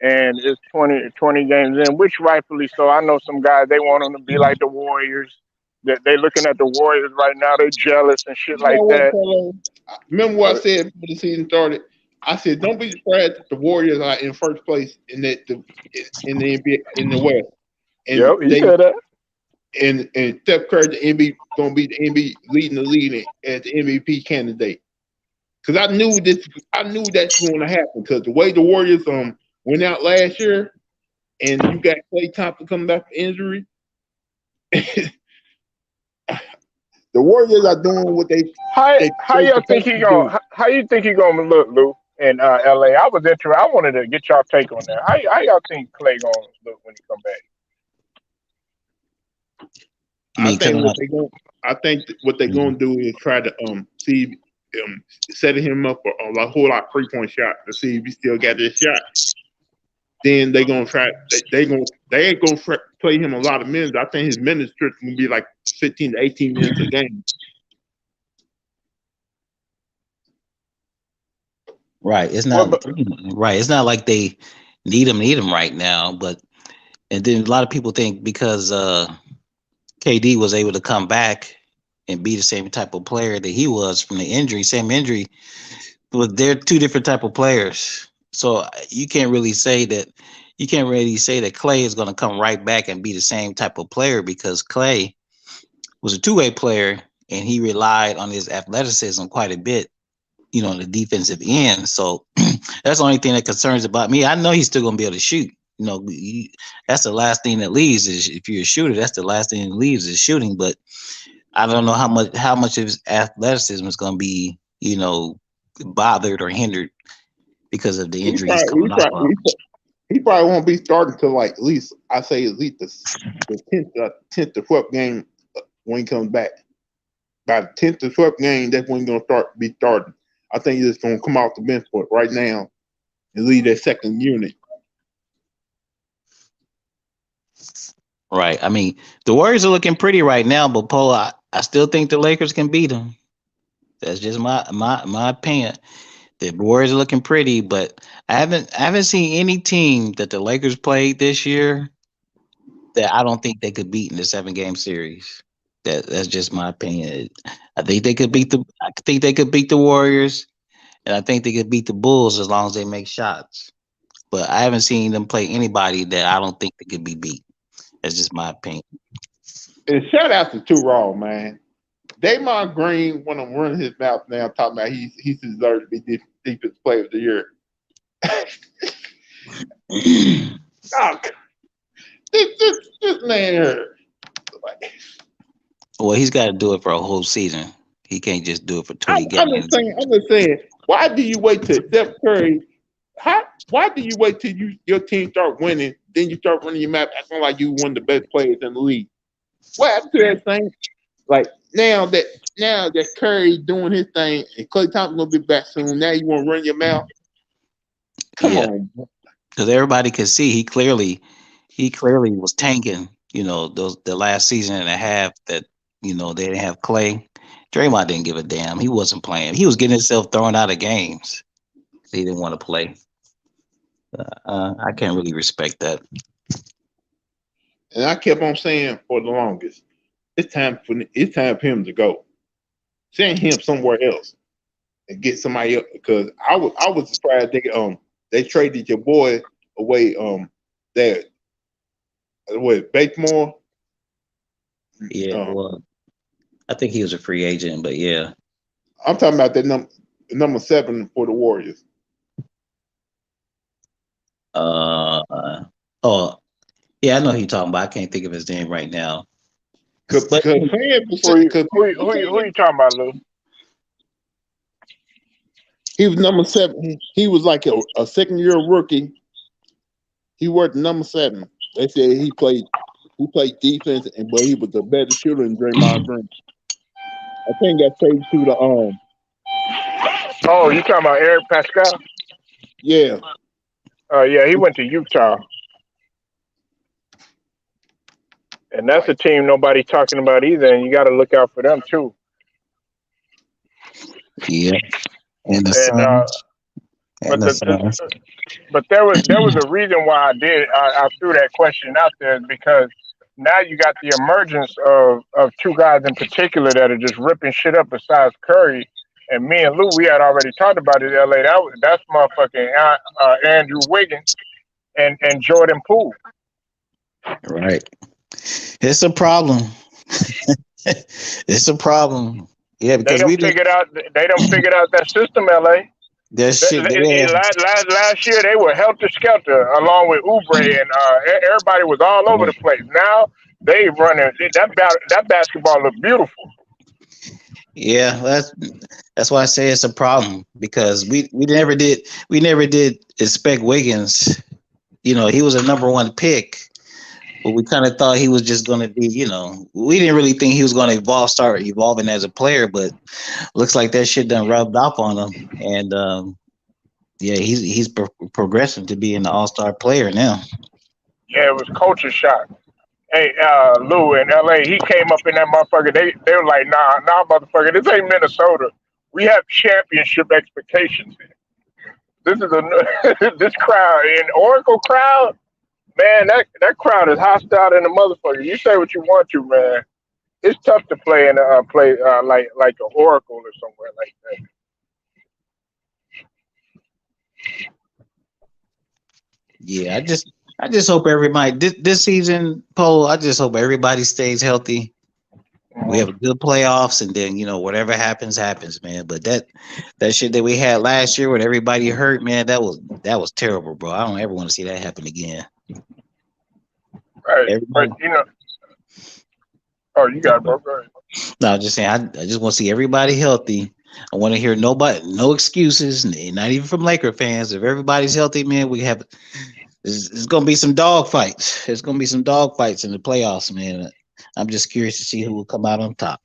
and it's 20 games in, which rightfully so. I know some guys they want them to be like the Warriors. That they looking at the Warriors right now, they jealous and shit You know like what, that. Polo? Remember what I But said before the season started? I said, don't be surprised that the Warriors are in first place in the NBA in the West, and yep, he said that. Steph Curry the NBA gonna be the NBA leading the league as the MVP candidate. Because I knew that's going to happen. Because the way the Warriors went out last year, and you got Klay Thompson coming back from injury, the Warriors are doing what How they y'all think supposed he to do. gonna how you think he gonna look, Lou, in LA? I was interested. I wanted to get y'all take on that. How y'all think Clay gonna look when he come back? I I mean, think coming what up. they going I think what they're gonna do is try to see setting him up for a whole lot of 3 point shot to see if he still got this shot. Then they gonna try. They ain't gonna play him a lot of minutes. I think his minutes is gonna be like 15 to 18 minutes a game. Right. It's What? not right. It's not like they need him right now. But and then a lot of people think because KD was able to come back and be the same type of player that he was from the injury, same injury, but they're two different type of players. So you can't really say that Clay is going to come right back and be the same type of player because Clay was a two-way player and he relied on his athleticism quite a bit, on the defensive end. So that's the only thing that concerns about me. I know he's still going to be able to shoot. That's the last thing that leaves is if you're a shooter. That's the last thing that leaves is shooting. But I don't know how much of his athleticism is going to be, bothered or hindered because of the He injuries probably coming he off probably, of. he probably, he probably won't be starting till like at least I say at least the tenth to 12th game when he comes back. By the 10th to 12th game, that's when he's gonna be starting. I think he's just gonna come off the bench for it right now and lead that second unit. Right. I mean, the Warriors are looking pretty right now, but Paul, I still think the Lakers can beat them. That's just my opinion. The Warriors are looking pretty, but I haven't seen any team that the Lakers played this year that I don't think they could beat in the 7 game series. That's just my opinion. I think they could beat the Warriors, and I think they could beat the Bulls as long as they make shots. But I haven't seen them play anybody that I don't think they could be beat. That's just my opinion. And shout out to Two Raw, man. Damon Green when I'm running his mouth now, talking about he deserves to be defensive player of the year. Oh, this man here. Like, Well, he's got to do it for a whole season. He can't just do it for 20 I'm just games. saying. I'm just saying. Why do you wait till Steph Curry? Why do you wait till your team start winning, then you start running your map acting like you one of the best players in the league? What happened to that thing? Like now that Curry doing his thing and Klay Thompson gonna be back soon. Now you want to run your mouth? Come Yeah, on. because everybody could see he clearly was tanking. Those the last season and a half that they didn't have Clay, Draymond didn't give a damn. He wasn't playing. He was getting himself thrown out of games. He didn't want to play. I can't really respect that. And I kept on saying for the longest, it's time for him to go. Send him somewhere else and get somebody else. Because I was surprised they traded your boy away. That what Bakemore. Yeah, well, I think he was a free agent, but yeah. I'm talking about that number 7 for the Warriors. Oh, yeah, I know who you're talking about. I can't think of his name right now. Because But Who you talking about, Lou? he was number 7. He was like a second-year rookie. He worked number 7. They said he played defense, but he was a better shooter than Draymond Green. I think got traded to the Oh, you talking about Eric Pascal? yeah. Yeah, he went to Utah, and that's a team nobody talking about either. And you got to look out for them too. yeah, and the And Suns, but and the Suns. but there was a reason why I threw that question out there is because now you got the emergence of two guys in particular that are just ripping shit up besides Curry. And me and Lou, we had already talked about it in LA. That's motherfucking Andrew Wiggins and Jordan Poole. Right. It's a problem. It's a problem. Yeah, They because done we did figured out. They done figured out that system, LA. that shit there. Last year they were helter skelter along with Oubre and everybody was all over the place. Now they running that basketball look beautiful. Yeah, that's why I say it's a problem because we never did expect Wiggins. You know, he was a number one pick, but we kind of thought he was just going to be. You know, we didn't really think he was going to start evolving as a player. But looks like that shit done rubbed off on him, and yeah, he's progressing to being an all-star player now. Yeah, it was culture shock. Hey, Lou in LA, he came up in that motherfucker. They were like, nah, motherfucker, this ain't Minnesota. We have championship expectations here. This is a this crowd, an Oracle crowd, man. That crowd is hostile in the motherfucker. You say what you want to, man. It's tough to play in like an Oracle or somewhere like that. Yeah, I just hope everybody this season, Paul. I just hope everybody stays healthy. We have a good playoffs, and then whatever happens, happens, man. But that shit that we had last year with everybody hurt, man, that was terrible, bro. I don't ever want to see that happen again. Right, Everybody, but oh, you got it, bro. Go ahead. no, I'm just saying, I just want to see everybody healthy. I want to hear no excuses, not even from Laker fans. If everybody's healthy, man, we have. It's gonna be some dog fights. There's gonna be some dog fights in the playoffs, man. I'm just curious to see who will come out on top.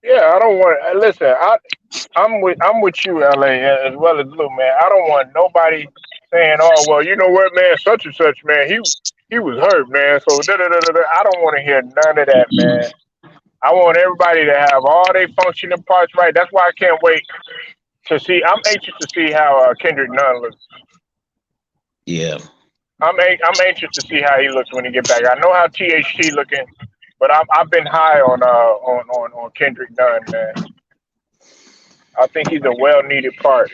Yeah, I don't want. Listen, I'm with you, LA, as well as Lou, man. I don't want nobody saying, "Oh, well, you know what, man, such and such, man, he was hurt, man." So da da da da. I don't want to hear none of that, man. I want everybody to have all their functioning parts right. That's why I can't wait to see. I'm anxious to see how Kendrick Nunn looks. Yeah. I'm anxious to see how he looks when he get back. I know how THT looking, but I've been high on Kendrick Nunn, man. I think he's a well needed part.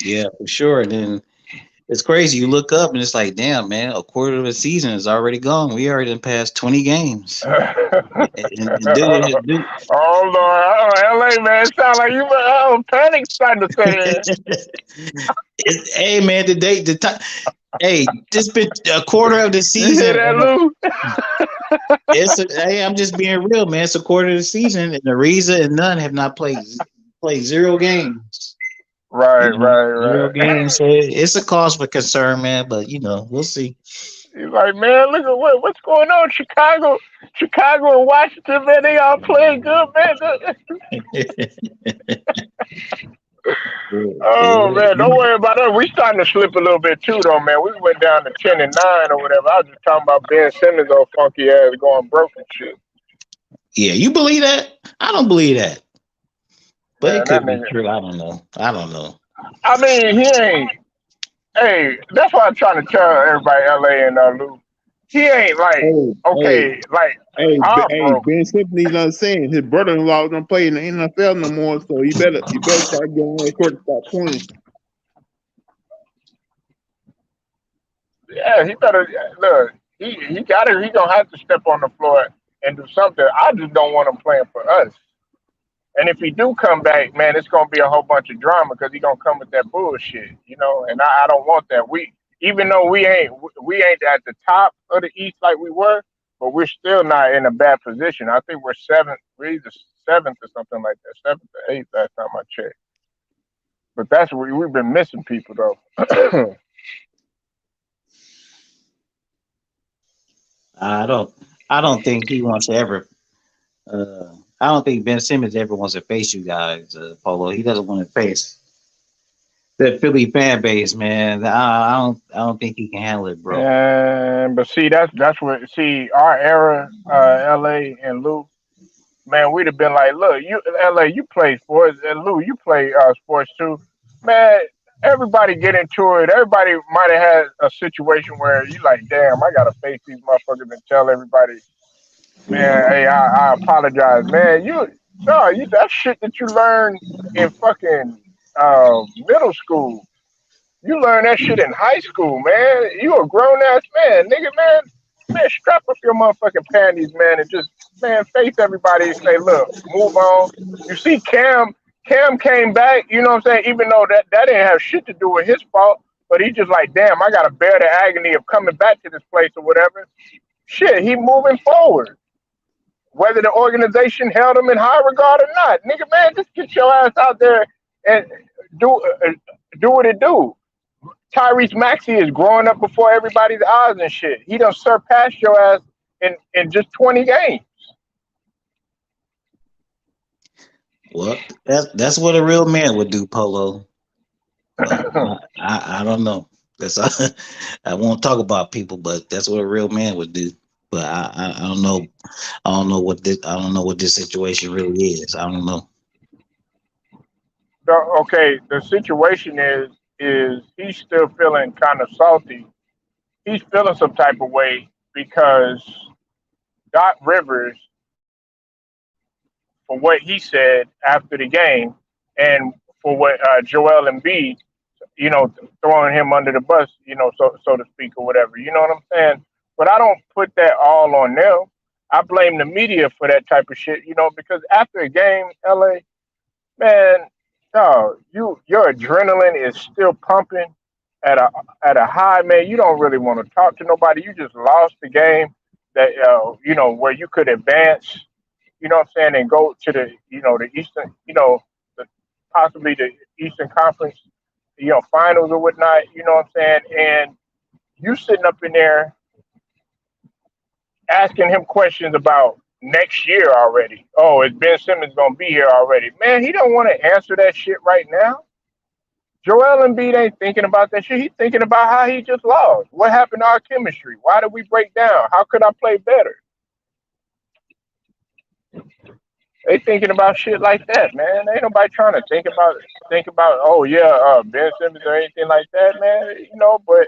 Yeah, for sure. And then it's crazy. You look up and it's like, damn, man, a quarter of the season is already gone. We already done passed 20 games. And dude, Oh Lord, LA man, it sound like you panic starting to say hey man, the time. Hey, this been a quarter of the you season. hear that, Lou? Hey, I'm just being real, man. It's a quarter of the season, and the Ariza and Nunn have not played 0 games. Right. Games. So it's a cause for concern, man. But we'll see. He's like, man, look at what's going on. Chicago and Washington, man, they all playing good, man. Oh man, don't worry about that. We starting to slip a little bit too, though, man. We went down to 10-9 or whatever. I was just talking about Ben Simmons' old funky ass going broke and shit. Yeah, you believe that? I don't believe that. But it Man, that could be nigga. true. I don't know. I don't know. I mean, he ain't. Hey, that's why I'm trying to tell everybody, LA and Lou. He ain't like Hey, hey, okay, like hey, heartbroken. Ben Simmons not saying his brother-in-law don't play in the NFL no more, so you better start getting on that court and start playing. Yeah, he better look. He got it. He gonna have to step on the floor and do something. I just don't want him playing for us. And if he do come back, man, it's gonna be a whole bunch of drama because he gonna come with that bullshit, you know. And I don't want that. Even though we ain't at the top of the East like we were, but we're still not in a bad position. I think we're seventh. We're either seventh or something like that, seventh or eighth last time I checked. But that's we've been missing people though. I don't. I don't think he wants to ever. I don't think Ben Simmons ever wants to face you guys, Polo. He doesn't want to face the Philly fan base, man. I don't. I don't think he can handle it, bro. And but see, that's what see our era, LA and Lou. Man, we'd have been like, look, you LA, you play sports, and Lou, you play sports too. Man, everybody get into it. Everybody might have had a situation where you like, damn, I gotta face these motherfuckers and tell everybody, man, hey, I apologize, man. You no, you that shit that you learned in fucking middle school. You learn that shit in high school, man. You a grown ass man, nigga, man. Man, strap up your motherfucking panties, man, and just man face everybody and say, look, move on. You see, Cam came back. You know what I'm saying? Even though that didn't have shit to do with his fault, but he just like, damn, I gotta bear the agony of coming back to this place or whatever. Shit, he moving forward. Whether the organization held him in high regard or not, nigga, man, just get your ass out there and do do what it do. Tyrese Maxey is growing up before everybody's eyes and shit. He done surpassed your ass in just 20 games. Well, that's what a real man would do, Polo. But I don't know. That's I won't talk about people, but that's what a real man would do. But I don't know. I don't know what this situation really is. I don't know. So, okay, the situation is he's still feeling kind of salty. He's feeling some type of way because Doc Rivers, for what he said after the game, and for what Joel Embiid, you know, throwing him under the bus, you know, so to speak, or whatever. You know what I'm saying? But I don't put that all on them. I blame the media for that type of shit, you know, because after a game, LA, man, no, your adrenaline is still pumping at a high, man. You don't really want to talk to nobody. You just lost the game that you know where you could advance. You know what I'm saying, and go to the the Eastern, the, possibly the Eastern Conference, finals or whatnot. You know what I'm saying, and you sitting up in there asking him questions about next year already. Oh, is Ben Simmons gonna be here already? Man, he don't want to answer that shit right now. Joel Embiid ain't thinking about that shit. He's thinking about how he just lost. What happened to our chemistry? Why did we break down? How could I play better? They thinking about shit like that, man. Ain't nobody trying to think about oh yeah, Ben Simmons or anything like that, man. But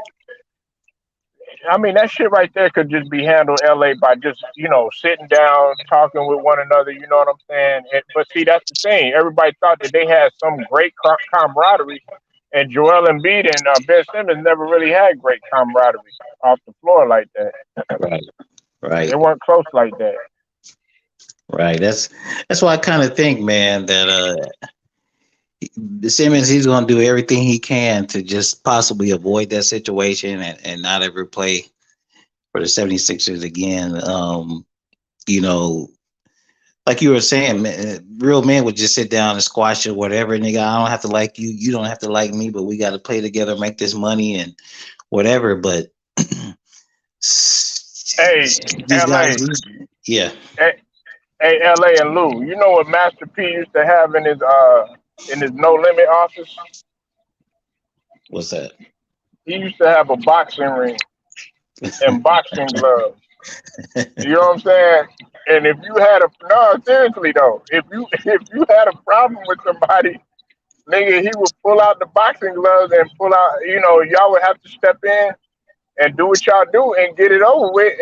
I mean, that shit right there could just be handled LA by just, sitting down, talking with one another, you know what I'm saying? But see, that's the thing. Everybody thought that they had some great camaraderie, and Joel Embiid and Ben Simmons never really had great camaraderie off the floor like that. Right. They Right. weren't close like that. Right. That's why I kind of think, man, that the Simmons, he's going to do everything he can to just possibly avoid that situation and not ever play for the 76ers again. You know, like you were saying, man, real men would just sit down and squash it, whatever. Nigga, I don't have to like you. You don't have to like me, but we got to play together, make this money and whatever. But Hey, these guys, LA, yeah. hey, hey, LA and Lou, you know what Master P used to have in his no limit office? What's that? He used to have a boxing ring and boxing gloves. You know what I'm saying? And if you had a no, seriously though, if you had a problem with somebody, nigga, he would pull out the boxing gloves and pull out. You know, y'all would have to step in and do what y'all do and get it over with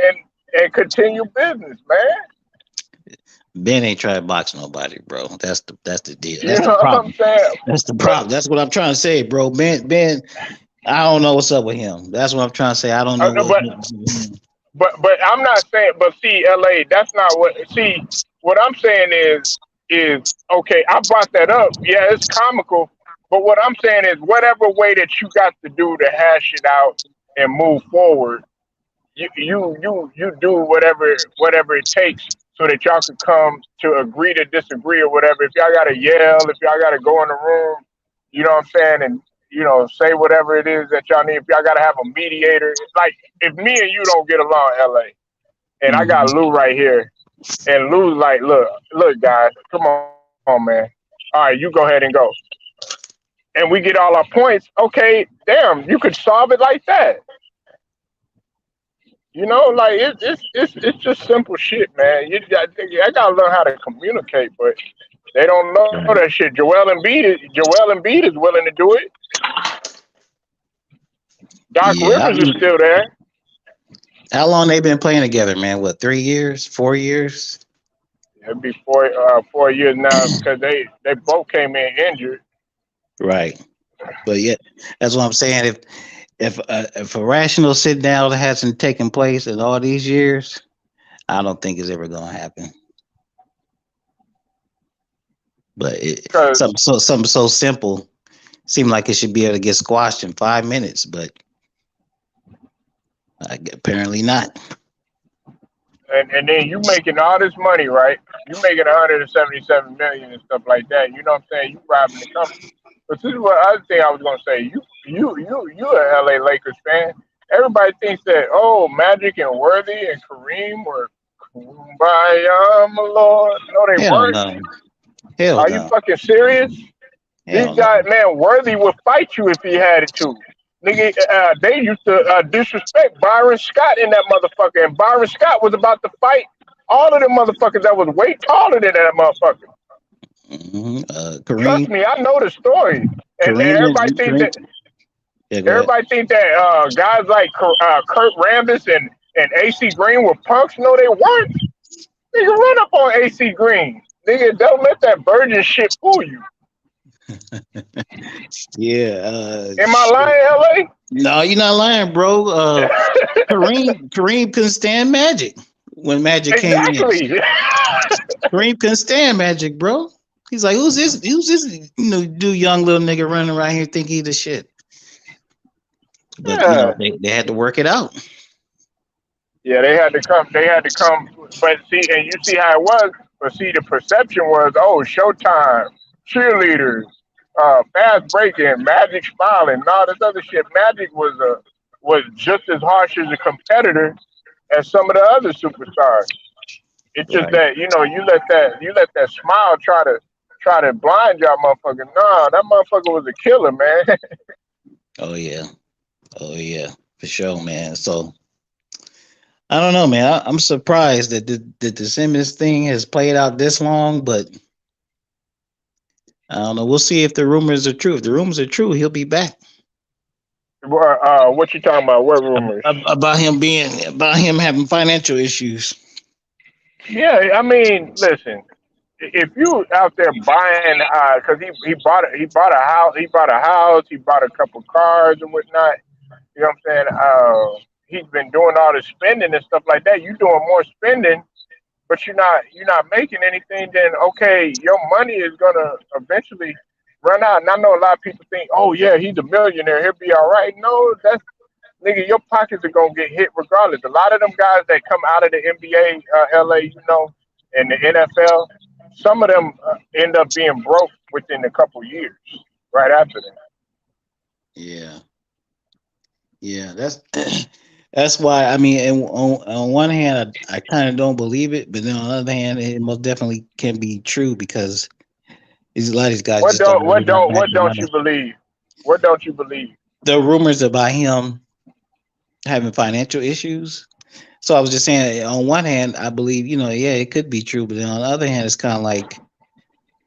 and continue business, man. Ben ain't trying to box nobody, bro. That's the deal. You That's the know what I'm problem. saying? That's the But problem. That's what I'm trying to say, bro. Ben, I don't know what's up with him. That's what I'm trying to say. I don't know no, what's up with him. but I'm not saying. But see, LA, that's not what. See, what I'm saying is okay. I brought that up. Yeah, it's comical. But what I'm saying is, whatever way that you got to do to hash it out and move forward, you do whatever it takes so that y'all could come to agree to disagree or whatever. If y'all gotta yell, if y'all gotta go in the room, you know what I'm saying, and say whatever it is that y'all need. If y'all gotta have a mediator, like if me and you don't get along, LA, and I got Mhm. Lou right here, and Lou's like, look, guys, come on, man. All right, you go ahead and go, and we get all our points. Okay, damn, you could solve it like that. Like it's just simple shit, man. I gotta learn how to communicate, but they don't know that Right. shit. Joel Embiid is willing to do it. Doc Yeah. Rivers is still there. How long they been playing together, man? What, 3 years, 4 years? It'll be 4 years now because they both came in injured. Right. But yeah, that's what I'm saying. If a rational sit down hasn't taken place in all these years, I don't think it's ever gonna happen. But Cause something so simple seemed like it should be able to get squashed in 5 minutes, but apparently not. and then you making all this money, right? You making 177 million and stuff like that. You know what I'm saying? You robbing the company. But this is what other thing I was gonna say. You a LA Lakers fan. Everybody thinks that Magic and Worthy and Kareem were kumbaya, my lord. No, they Hell weren't. no. Hell Are you no. fucking serious? These Hell no. guys, man, Worthy would fight you if he had it to. Nigga, they used to disrespect Byron Scott in that motherfucker, and Byron Scott was about to fight all of them motherfuckers that was way taller than that motherfucker. Trust Kareem, me, I know the story. And Kareem, everybody think Kareem. that Yeah, go ahead. guys like Kurt Rambis and AC Green were punks. No, they weren't. Nigga, run up on AC Green. Nigga, don't let that virgin shit fool you. Yeah. Am I lying, No, you're not lying, bro. LA? Kareem couldn't stand Magic when Magic came in. Exactly. Kareem couldn't stand Magic, bro. He's like, who's this? Who's this? Young little nigga running around here think he the shit. But Yeah. they had to work it out. Yeah, they had to come. They had to come. But see, and you see how it was. But see, the perception was, Showtime, cheerleaders, fast breaking, Magic smiling, and all this other shit. Magic was just as harsh as a competitor as some of the other superstars. It's just Right. that you let that smile try to blind y'all, motherfucker. Nah, that motherfucker was a killer, man. Oh yeah. Oh yeah. For sure, man. So I don't know, man. I'm surprised that the Simmons thing has played out this long, but I don't know. We'll see if the rumors are true. If the rumors are true, he'll be back. What you talking about? What rumors? About him having financial issues. Yeah, I mean, listen. If you out there buying, because he bought a house, he bought a couple cars and whatnot. You know what I'm saying? He's been doing all the spending and stuff like that. You doing more spending, but you're not making anything. Then okay, your money is gonna eventually run out. And I know a lot of people think, oh yeah, he's a millionaire, he'll be all right. No, that's nigga, your pockets are gonna get hit regardless. A lot of them guys that come out of the NBA, LA, and the NFL, some of them end up being broke within a couple years, right after that. Yeah. Yeah, that's why. I mean, and on one hand, I kind of don't believe it, but then on the other hand, it most definitely can be true because a lot of these guys What just don't don't really what have don't what the don't money. you believe? What don't you believe? The rumors about him having financial issues. So I was just saying, on one hand, I believe, yeah, it could be true, but then on the other hand, it's kind of like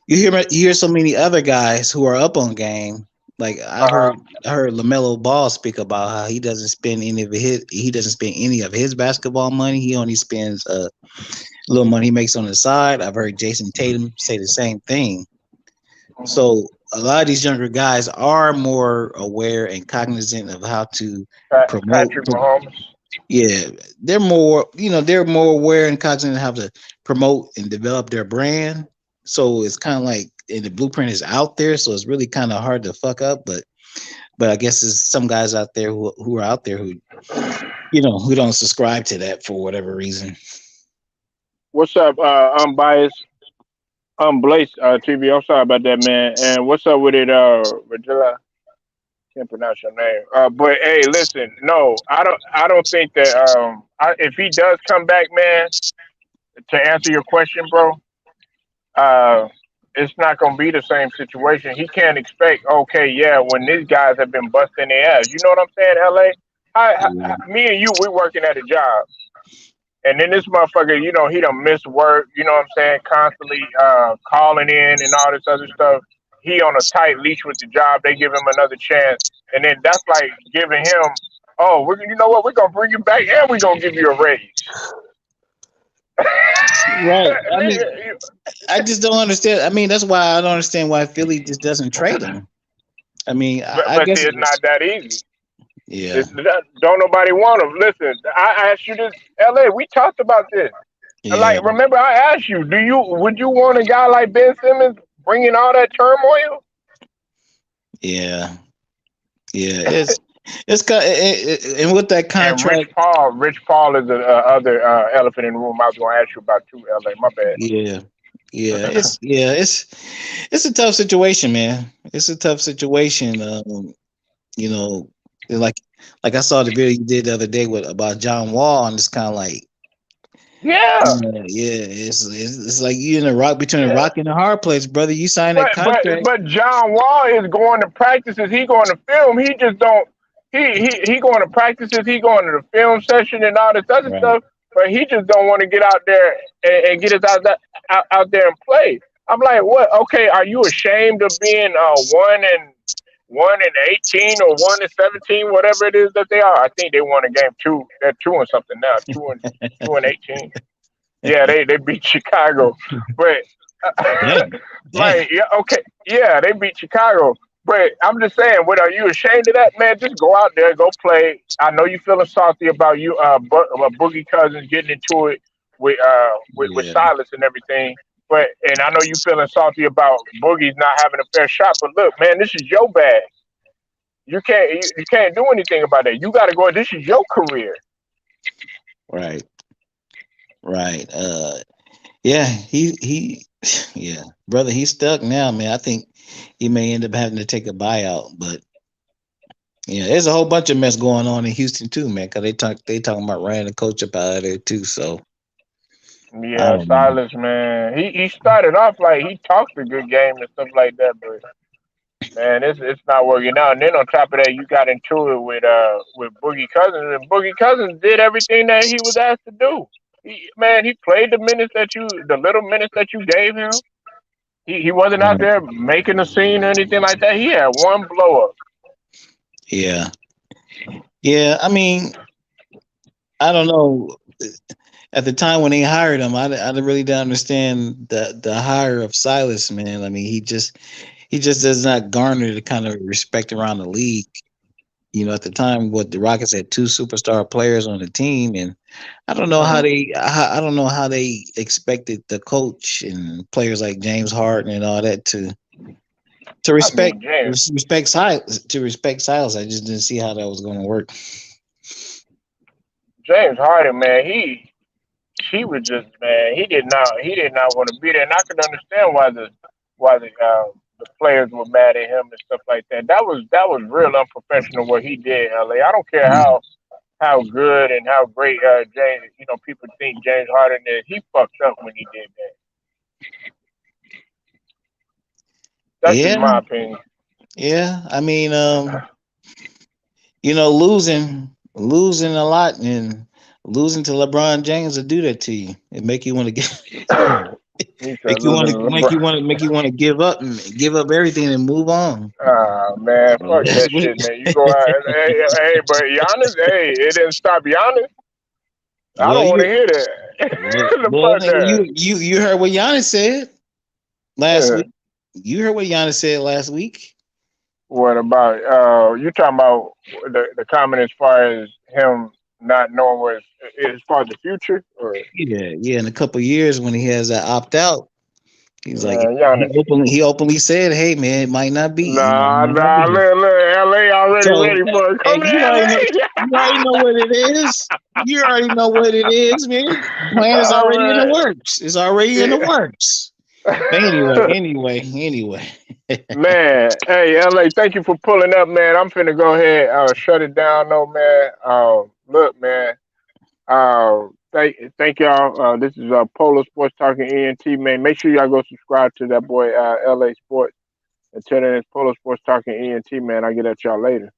you hear so many other guys who are up on game. Like Uh huh. I heard LaMelo Ball speak about how he doesn't spend any of his basketball money. He only spends a little money he makes on the side. I've heard Jason Tatum say the same thing. So a lot of these younger guys are more aware and cognizant of how to promote. Patrick Mahomes. Yeah, they're more aware and cognizant of how to promote and develop their brand. So it's kind of like, and the blueprint is out there, so it's really kind of hard to fuck up. But I guess there's some guys out there who are out there who don't subscribe to that for whatever reason. What's up? I'm biased. I'm Blaze TV. I'm sorry about that, man. And what's up with it, Regilla? Can't pronounce your name. But hey, listen, no, I don't think that if he does come back, man, to answer your question, bro, uh, it's not gonna be the same situation. He can't expect, okay, yeah, when these guys have been busting their ass. You know what I'm saying, LA? Yeah, Me and you, we working at a job. And then this motherfucker, he don't miss work, you know what I'm saying, constantly calling in and all this other stuff. He on a tight leash with the job. They give him another chance. And then that's like giving him, oh, you know what, we're going to bring you back and we're going to give you a raise. right. I mean, I just don't understand. I mean, that's why I don't understand why Philly just doesn't trade him. I mean, I But see, guess it's not that easy. yeah, Don't nobody want him. Listen, I asked you this, LA, we talked about this. yeah, Like, remember, I asked you, would you want a guy like Ben Simmons bringing all that turmoil? yeah, yeah. It's got and with that And contract, Rich Paul is the other elephant in the room. I was going to ask you about too. LA, my bad. yeah, it's a tough situation, man. It's a tough situation. You know, like I saw the video you did the other day with about John Wall, and it's kind of like, Yeah, yeah, it's like you in a rock between a yeah. rock and a hard place, brother. You signed that But but contract, but John Wall is going to practices. He going to film. He just don't. He going to practices. He going to the film session and all this other right? stuff. But he just don't want to get out there and get us out there and play. I'm like, what? Okay, are you ashamed of being 1-18 or 1-17, whatever it is that they are? I think they won a game two. They're 2 and something now. 2-18. Yeah, they beat Chicago, but Damn, damn. like, yeah, okay, yeah, they beat Chicago. But I'm just saying, what are you ashamed of that, man? Just go out there, go play. I know you feeling salty about Boogie Cousins getting into it with Yeah, Silas and everything. And I know you feeling salty about Boogie's not having a fair shot. But look, man, this is your bag. You can't do anything about that. You got to go. This is your career. right, right. Yeah, yeah, brother, he's stuck now, man. I think he may end up having to take a buyout, but yeah, there's a whole bunch of mess going on in Houston too, man. Cause they talking about running the coach up out of there too. So I Yeah, don't know. Silas, man. He started off like he talked a good game and stuff like that, but man, it's not working out. And then on top of that, you got into it with Boogie Cousins, and Boogie Cousins did everything that he was asked to do. He played the little minutes that you gave him. He wasn't out Right. there making a scene or anything like that. He had one blow up. Yeah, yeah. I mean, I don't know. At the time when they hired him, I really didn't understand the hire of Silas, man. I mean, he just does not garner the kind of respect around the league. At the time, what the Rockets had two superstar players on the team, and I don't know how Hmm. I don't know how they expected the coach and players like James Harden and all that to I respect mean, James respect Silas. To respect Silas, I just didn't see how that was going to work. James Harden, man, he was just, man. He did not want to be there, and I could understand why the players were mad at him and stuff like that. That was real unprofessional what he did, LA. I don't care Yeah, how good and how great James, people think James Harden is. He fucked up when he did that. That's just yeah, my opinion. yeah. I mean, losing a lot and Losing to LeBron James will do that to you. It make you want to get He said losing to make you want to give up everything and move on. Man, fuck That's that what shit, man. You go out, hey, but Giannis, hey, it didn't stop Giannis. I well don't want to you hear that. The well fuck nigga, that. you heard what Giannis said last Yeah. week. You heard what Giannis said last week. What about you talking about the comment as far as him not knowing what as far as the future or Yeah, in a couple years when he has that opt out, he's like Giannis? he openly said, "Hey man, it might not be, it might Nah, not nah, be." look, LA already So ready for it. Come to you already know what it is. You already know what it is, man. The plan is LA. already in the Man. works. It's already in the works. But anyway. Man, hey LA, thank you for pulling up, man. I'm finna go ahead shut it down though, man. Look, man. Thank y'all. This is Polo Sports Talking ENT, man. Make sure y'all go subscribe to that boy LA Sports. Until then, it's Polo Sports Talking ENT, man. I'll get at y'all later.